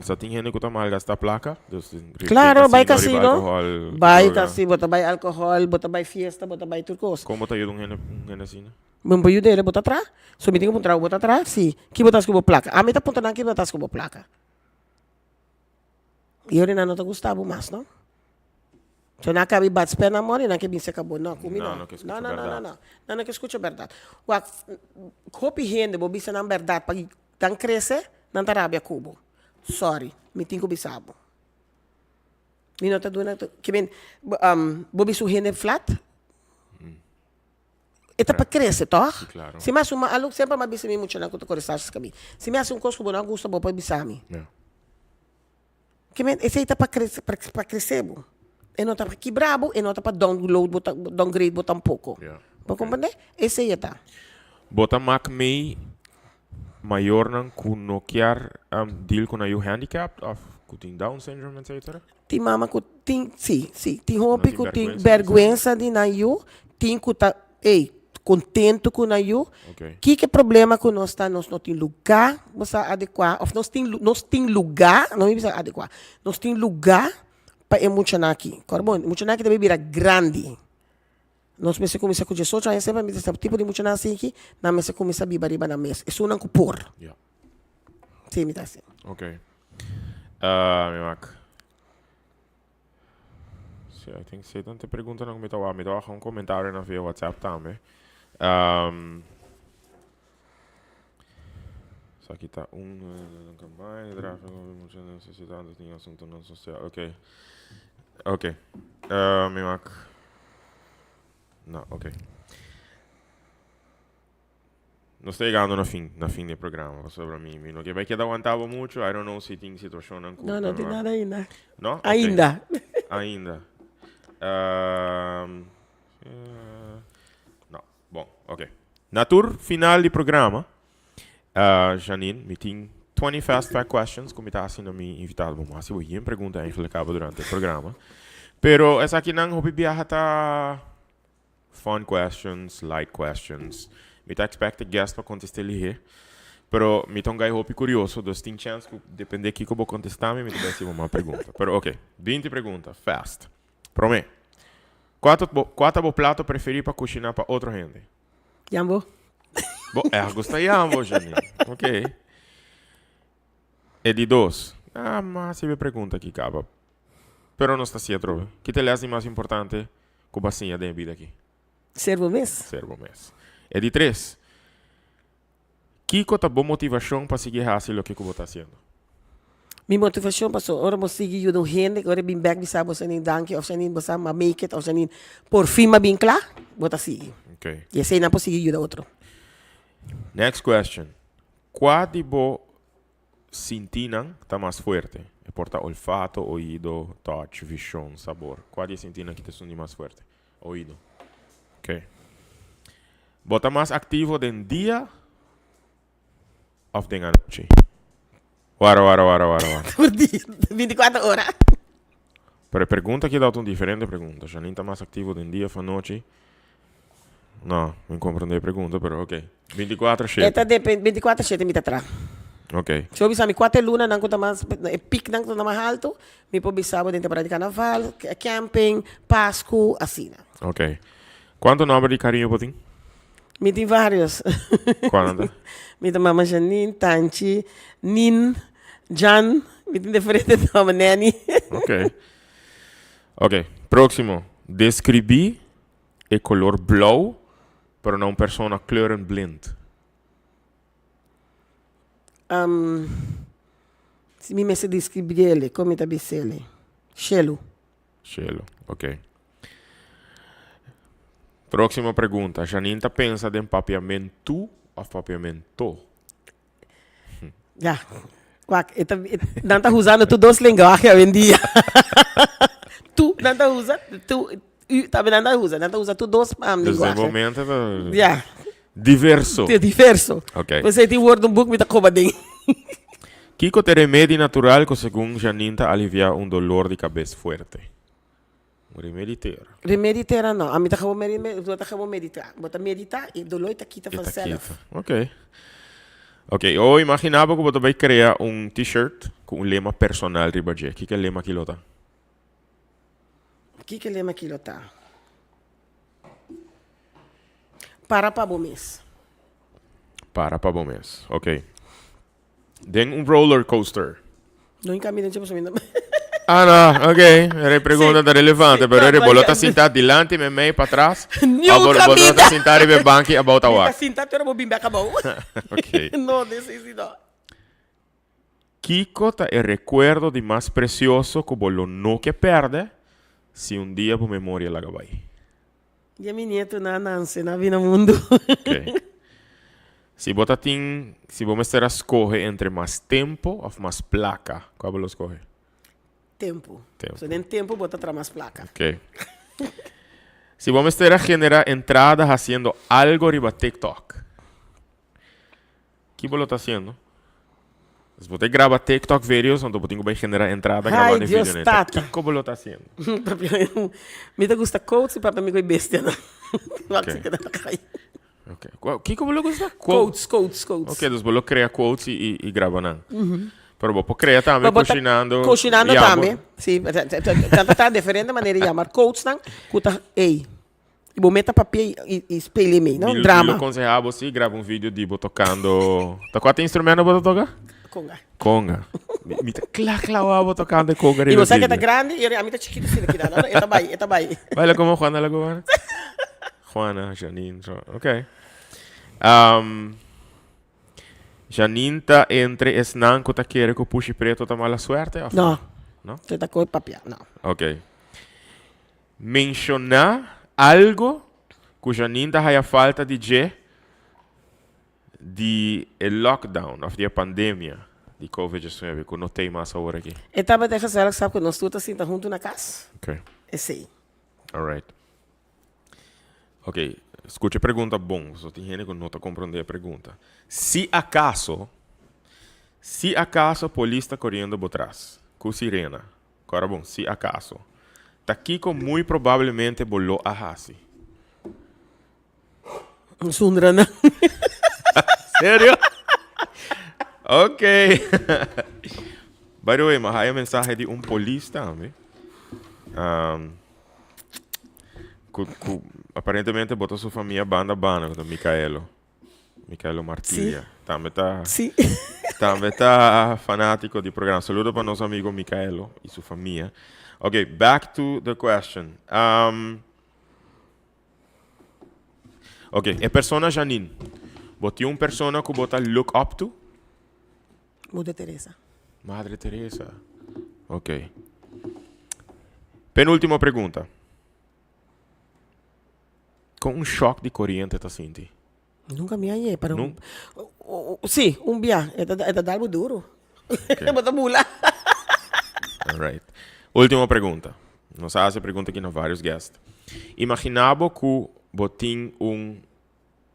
Sa ting gente que tá mal gasta placa. Claro, vai casino. casino. Vai casino, bota vai alcohol, bota vai fiesta, bota vai turcos. Como tá yun gente assim? Mambo yun dele, bota atrás. So, me tem que puntar bota atrás, sim. Que botas com placa. A mim tá punta que botas com placa. E eu não tá gostava mais, não? So, não cabe bate pé na mão e não que bem se acabou. Não, comigo não. Não que escuta a verdade. Copi gente, bobi se não verdade, para que crescer, não tá rabia cubo. Sorry, me tem que bisabo. Me não tá doendo, que bem, bobi su gente flat, eta para crescer, tá? Claro. Se mais uma, algo sempre me bisa muito na conta correspondência caminho. Se mais um costo não gosta, vou para bisami. Que bem, esse tá para crescer, bo. E não tá para quebrar, e não tá para downgrade, botar um pouco. Para compreender? Esse aí tá. Bota Mac May maior não kunokiar deal com a handicap of com Down syndrome etc. Tem mama que tem, sim, tem roupa que tem vergonha de naio, tem que tá, contento com naio. Que problema que nós tá, nós não tem lugar, você adequar, of nós tem lugar, não é adequar. Nós tem lugar para emocionar aqui. Corbo, emocionar aqui deve virar grande. Nós começamos a começar com Jesus, já sempre me diz tipo de emocionar assim aqui, na mesa começa a bibar na mesa. Isso não é por. Sim, me dá assim. Ok. Meu Mac. I think se tanta pergunta não me tawa, um comentário na via WhatsApp também. Só aqui tá campanha, tráfego, necessidade de assunto não social. Ok. Meu Mac. Não, ok. Não estou chegando no fim do programa sobre mim. Não que vai quedar aguantado muito. I don't know se tem situação não. Não tem nada ainda. Não? Okay. Ainda. Não. Bom, ok. Na tour final do programa, Janine, me tem 20 fast fact questions, como está assim, me invitado. Mas se eu pergunta aí, acaba durante o programa. Pero essa aqui não, eu viaja tá fun questions, light questions. Me tá expect guest para contestar ali. Pero me tô um hope curioso, dos tem chance que depender que eu vou contestar, me vai ser uma pergunta. Pero ok, 20 perguntas, fast. Promê. Qual é o prato preferido para cozinhar para outra gente? Jambo. Gosta de jambo, Janine. Ok. E de dois. Mas se me pergunta aqui, caba. Pero não está certo. Que te lhe mais importante que a bacinha de vida aqui? Servo mês. E de três. Que é a boa motivação para seguir fazendo o que você está fazendo? Minha motivação para agora eu seguir ajudando gente, agora bem back bisa você nem danke, ou você nem você make it, ou você nem por fim bem claro, você seguir. Ok. E assim não pode seguir ajudar outro. Next question. Qual de bo sentina está mais forte? É porta olfato, ouído, touch, visão, sabor. Qual de sentina que te sente mais forte? Ouído. Ok. Bota mais ativo de dia ou de noite? Wara. Por dia, 24 horas. Pero pergunta aqui dá uma diferente pergunta. Janine está mais ativo de dia ou noite? Não compreendo a pergunta, pero ok. 24/7. Esta depende, 24/7 me atrás. Ok. Se eu bisar 4 luna, não conta mais, pic não conta mais alto, me pode bisar dentro temporada de carnaval, camping, Páscoa, assim. Ok. Quanto número de carinho você tem? Me tem vários. Quanto? Me tem Mama Janine, Tanchi, Nin, Jan, me tem diferente nome, Nani. Ok. Próximo. Descrevi o color blauw para uma pessoa kleurenblind. Se me se descrever, como está bem Chelo, ok. Próxima pergunta. Janine pensa em papiamento ou papiamento? Já. Não está usando tu dois linguagens hoje em dia. Tu não está usando, também não está usando tu dois linguagens. Desenvolvimento Já. Diverso. Ok. Você tem word book, me está comandando. Que é remédio natural que, segundo Janine, alivia dolor de cabeça forte? Remediar não. A mim acabou meditar. Bota meditar e dolor está aqui fazendo. Ok. Ok, eu imaginava que você vai criar t-shirt com lema personal riba je. Que lema aquilo tá? Que lema aquilo tá? Para bom mês. Para bom mês. Ok. Den roller coaster. Não encaminha tipo subindo. No, ok. Era a pergunta da relevante, però eri bolota sentare dilante e me para trás. Bolota sentare per banchi about a walk. Sentare era bobimbe acabou. Ok. Não, necessito. Kiko tá el recuerdo de mais precioso que bolo no que perde se dia por memória la gabai. E a minha neto na Nancy, na vida mundo. Ok. Se você ter a escolher entre mais tempo ou mais placa, qual você escolhe? Tempo. Se nem tempo, bota atrás mais placa. Ok. Se você ter a generar entradas fazendo algo riba TikTok, que você está fazendo? Se você grava TikTok vídeos, onde você vai generar entrada gravando vídeo. Que você está fazendo? Me gusta coach e papai me gosta bestia. Ok. Que você gosta? Quotes. Ok, então você cria quotes e grava não. Pero você cria também cocinando. Cocinando também. Sim, tanto tá diferente maneira de chamar quotes não. Cuta ei. E você meta papel e espelhe me, não? Drama. Eu aconselhava você grava vídeo de você tocando. Qual instrumento você toca? Conga. Me tá claro tocando conga. E você que tá grande e a mim tá chiquito assim aqui, não? Eta vai. Baila como Juana la Cubana. Juana, Janine, ok. Janine tá entre Snan que tá querendo que o puxe preto tá mala suerte? Não. Não? Você tá com o papel, não. Ok. Mencionar algo que Janine tá a falta de lockdown, of the pandemia de COVID-19, que não tem mais agora aqui. Eu tava deixando ela sabe que nós todos assim tá junto na casa. Ok. Esse aí. Alright. Ok. Escute a pergunta bom, só tem gente que não está compreendendo a pergunta. Se acaso a polícia está correndo por trás, com sirena, agora bom, se acaso, tá aqui com muito provavelmente bolou a Hasi. Sundra, não? Sério? Ok. By the way, mas aí a mensagem de polícia também. Aparentemente botou sua família banda com o Micaelo Martilha. Sim. Também tá fanático do programa. Saludo para nosso amigo Micaelo e sua família. Ok, back to the question. Ok, é persona Janine. Botou uma persona que bota look up to? Muda Teresa. Madre Teresa. Ok. Penúltima pergunta. Com choque de corrente tá sentindo? Nunca me hallé para sim, dia. É da algo duro. É bota mula. Alright. Última pergunta. Nós fazemos a pergunta aqui na vários guests. Imaginava que botin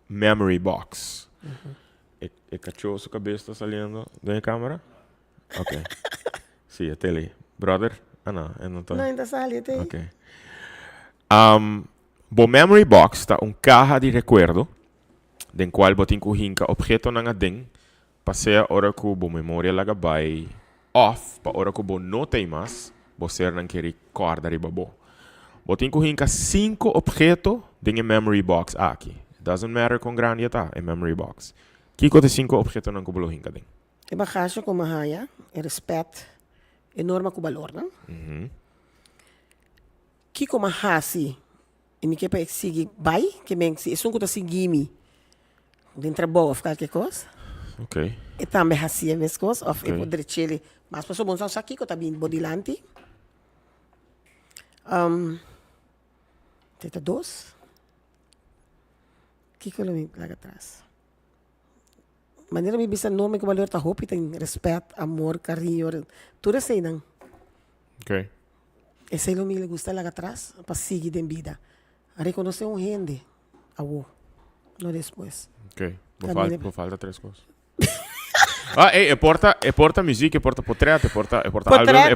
memory box. É cachorro sua cabeça está saindo da câmera? Ok. Sim, até ali. Brother? Não, eu não tô. Não, ainda sai até. Ok. Bo memory box está caja de recuerdo, den qual botin kuhinka objeto nang ading, pasea ora ku bo memória laga by off, pa ora ku bo no tem mas, bo ser nang kiri corda riba bo. Botin kuhinka 5 objeto den memory box aqui. Doesn't matter kung grande tá, é memory box. Kiko te 5 objeto nang kubulo hinka den. E bakaso ko mahaya, e respeto, enorme ku valor, não? Kiko mahasi, e me quer seguir vai, que me se isso que seguir me dentro da of qualquer coisa. Ok. E também assim a mesma coisa, of eu poderia chile, mas passou bom só aqui que eu tá bem bodilante. Teta 2. Que eu me lá atrás. Maneira me bisa nome que valor tá roupa tem respeito, amor, carinho, tudo assim não. Ok. Esse é o que me gusta lá atrás, para seguir de vida. A reconhecer gente, não depois. Ok. Vou falta 3 coisas. E porta música, porta portrait, porta álbum,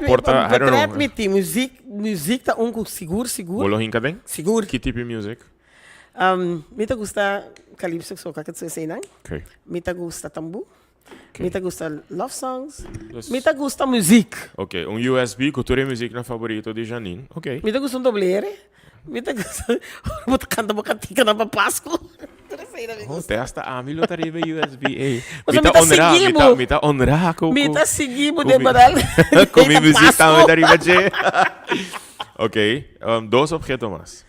porta I don't know. Portrait, música tá seguro. Bolo hinka den? Seguro. Que tipo de música? Me gusta calypso, só que você sei não. Ok. Me gusta tambu. Me te gusta love songs. Dus- Me te gusta muziek. Ok, un USB, cultura e muziek na favorito di Janine. Ok. Me te gusta un doblere. Me te gusta... Moet kanta mo kantika na papasco. Oh, testa amilo taribe USB. Eh. Oso, mita sige mo. Mita onra ko. Me te sigi mo de badal. Kumi muziek tame taribe je. Ok, dos objetos más.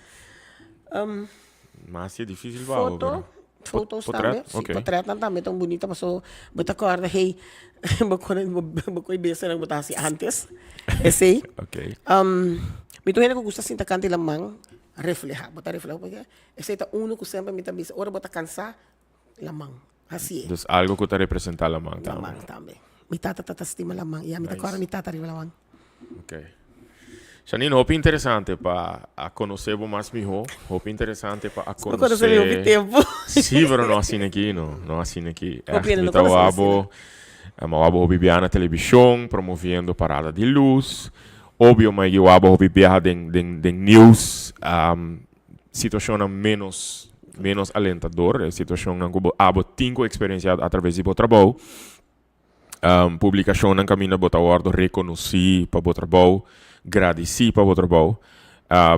Mas é difícil ba? Fotos Portret? também. Sim, Ok. portret também tão bonita, mas eu bota corda, hey, bako ibesa nang bota si antes. Esse. Ok. Mito hena ko gusta sinta kanti lamang refleja, bota refleja porque esse tá uno que sempre me tabisa, ora bota cansa lamang. Assim. Dus algo que te representa la man. Lamang também. Mi tata estima lamang. Ya, mi ta corda mi tata riva lamang. Ok. Janine, hope interessante para a conhecer mais mijo. Hope interessante para a Não conheço o conhecer. tempo. Sim, pero não assim aqui, não assim aqui. Hope não Então, conheço abo bibia na televisão, promovendo parada de luz. Óbvio, mas eu abo bibia den news, situação menos alentador, situação não que abo tenho experiência através do trabalho. Publicação não caminha botar ordem, reconhecer para o trabalho. Agradeci para o trabalho,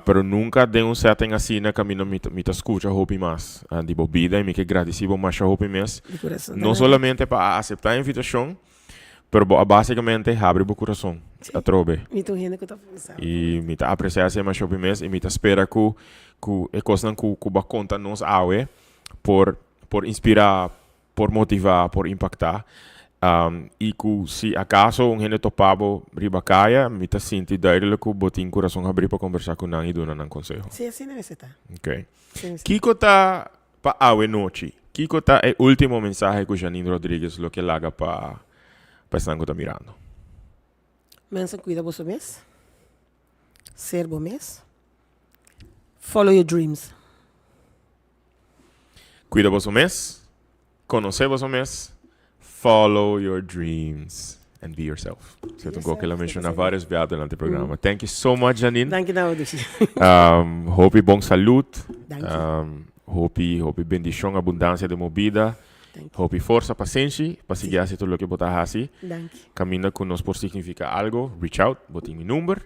pero nunca de um certo assim na caminho me escuta hope mais de bebida e me que agradeci por mais hope mais não somente para aceitar a invitação, pero basicamente abre o coração a trobe Mito hena ko ta pensar. e me tá apreciar se mais hope mais e me tá espera que é coisa não que ba conta nos awe por inspirar, por motivar, por impactar. E que se acaso um gente topavo ribacaia, me tá senti duidelijk que botin coração abrir para conversar com nang e donar nang consejo. Sim, assim não está. Ok. Sim, sim. Kiko tá pa awe noite. Kiko tá é último mensagem que Janine Rodrigues lo que laga para estar tá mirando. Mensen, cuida vos mes. Ser vos mes. Follow your dreams. Cuida vos mês, conhecer vos mês, follow your dreams and be yourself. Você tem que ela mencionar várias vezes durante o programa. Thank you so much, Janine. Dank je nou, dus. Hope bom saúde. Dank je. Hope bendição, abundância de movida. Dank je. Hope força, paciência, para seguir assim tudo o que botar assim. Dank je. Camina conosco por significa algo, reach out, botem meu número.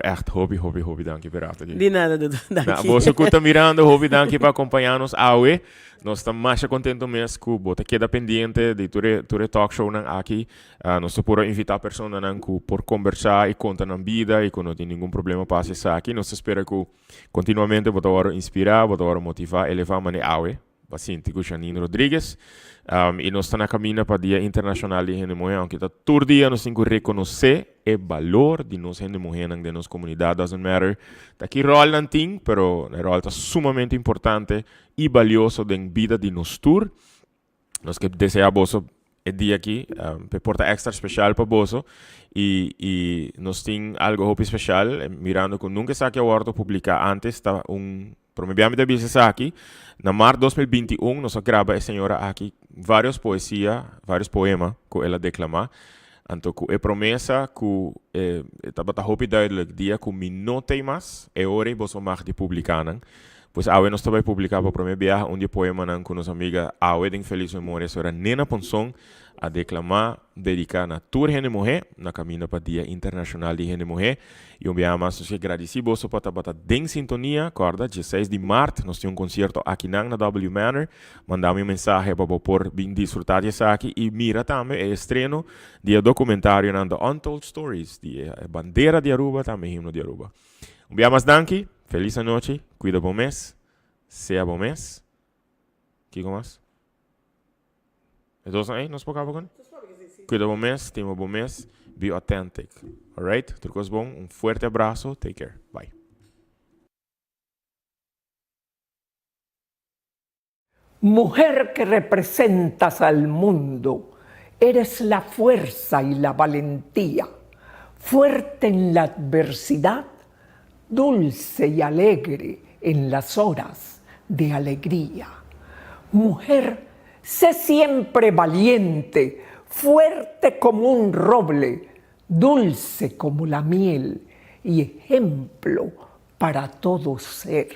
Echt, hope, dank je per achter. De nada, Dudu. Dank Na je. você que está mirando, hope dank je para acompanhar-nos awe. Nós estamos mais contentos mesmo que bota queda pendente de ture talk show nan aqui. Nós estamos por invitar pessoas nan que por conversar e contar na vida e que não tem nenhum problema para isso aqui. Nós espera que continuamente bota hora inspirar, bota hora motivar, elevar mane awe. Paciente com Janine Rodrigues. E nós estamos na caminho para o Dia Internacional de Gente Mulher, aunque está todo dia nós temos que reconhecer o valor de nós gente mulher de nossa comunidade. Doesn't matter. Está aqui rol não tem, pero o rol está sumamente importante e valioso na vida de nós tour. Nós que desejamos o dia aqui, porta extra especial para você. E nós temos algo muito especial, mirando que nunca sabe a hora de publicar antes, está Pero me viame de visa aqui, na março de 2021, nós grava a senhora aqui vários poesias, vários poemas que ela declama. Então, é promessa que estava hopi duidelijk dia que me não tem mais, é hora de você mais de publicar. Pois awe nós também publicar para o primeiro viagem um poema com nossa amiga awe de feliz memória, senhora Nena Ponson, a declamar, dedicar na tour Gente Mulher, na caminho para o Dia Internacional de Gente Mulher. E viagem mais, nós agradecemos para estar em sintonia, corda, 16 de março, nós temos concerto aqui na W Manor. Mandamos mensagem para por desfrutar disso aqui. E mira também, é estreno de documentário na The Untold Stories, de bandeira de Aruba, também himno de Aruba. Viagem mais, danke. Feliz noite, cuida bom mês, seja bom mês. Kiko mais? É todos aí? Nós pocava com? Cuida bom mês, tenha um bom mês, be authentic. Alright? Tudo coisa bom, um forte abraço, take care, bye. Mujer que representas al mundo, eres la fuerza y la valentía, fuerte en la adversidad, dulce y alegre en las horas de alegría. Mujer, sé siempre valiente, fuerte como un roble, dulce como la miel y ejemplo para todo ser,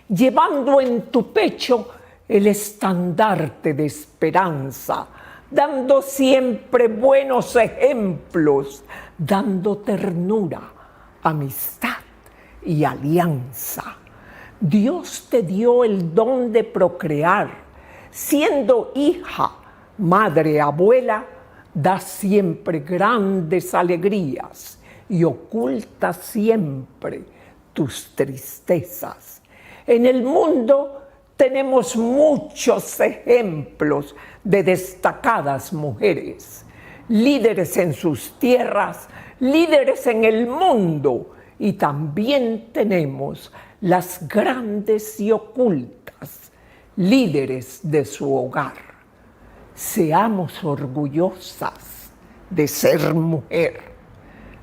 llevando en tu pecho el estandarte de esperanza, dando siempre buenos ejemplos, dando ternura, amistad y alianza. Dios te dio el don de procrear. Siendo hija, madre, abuela, da siempre grandes alegrías y oculta siempre tus tristezas. En el mundo tenemos muchos ejemplos de destacadas mujeres, líderes en sus tierras, líderes en el mundo, y también tenemos las grandes y ocultas, líderes de su hogar. Seamos orgullosas de ser mujer.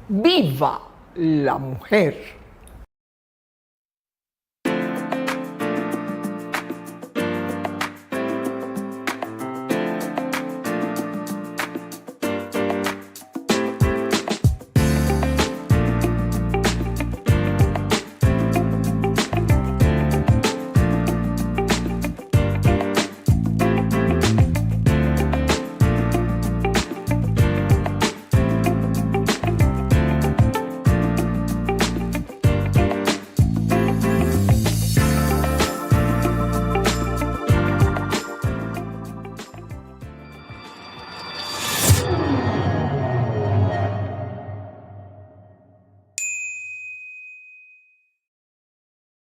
¡Viva la mujer!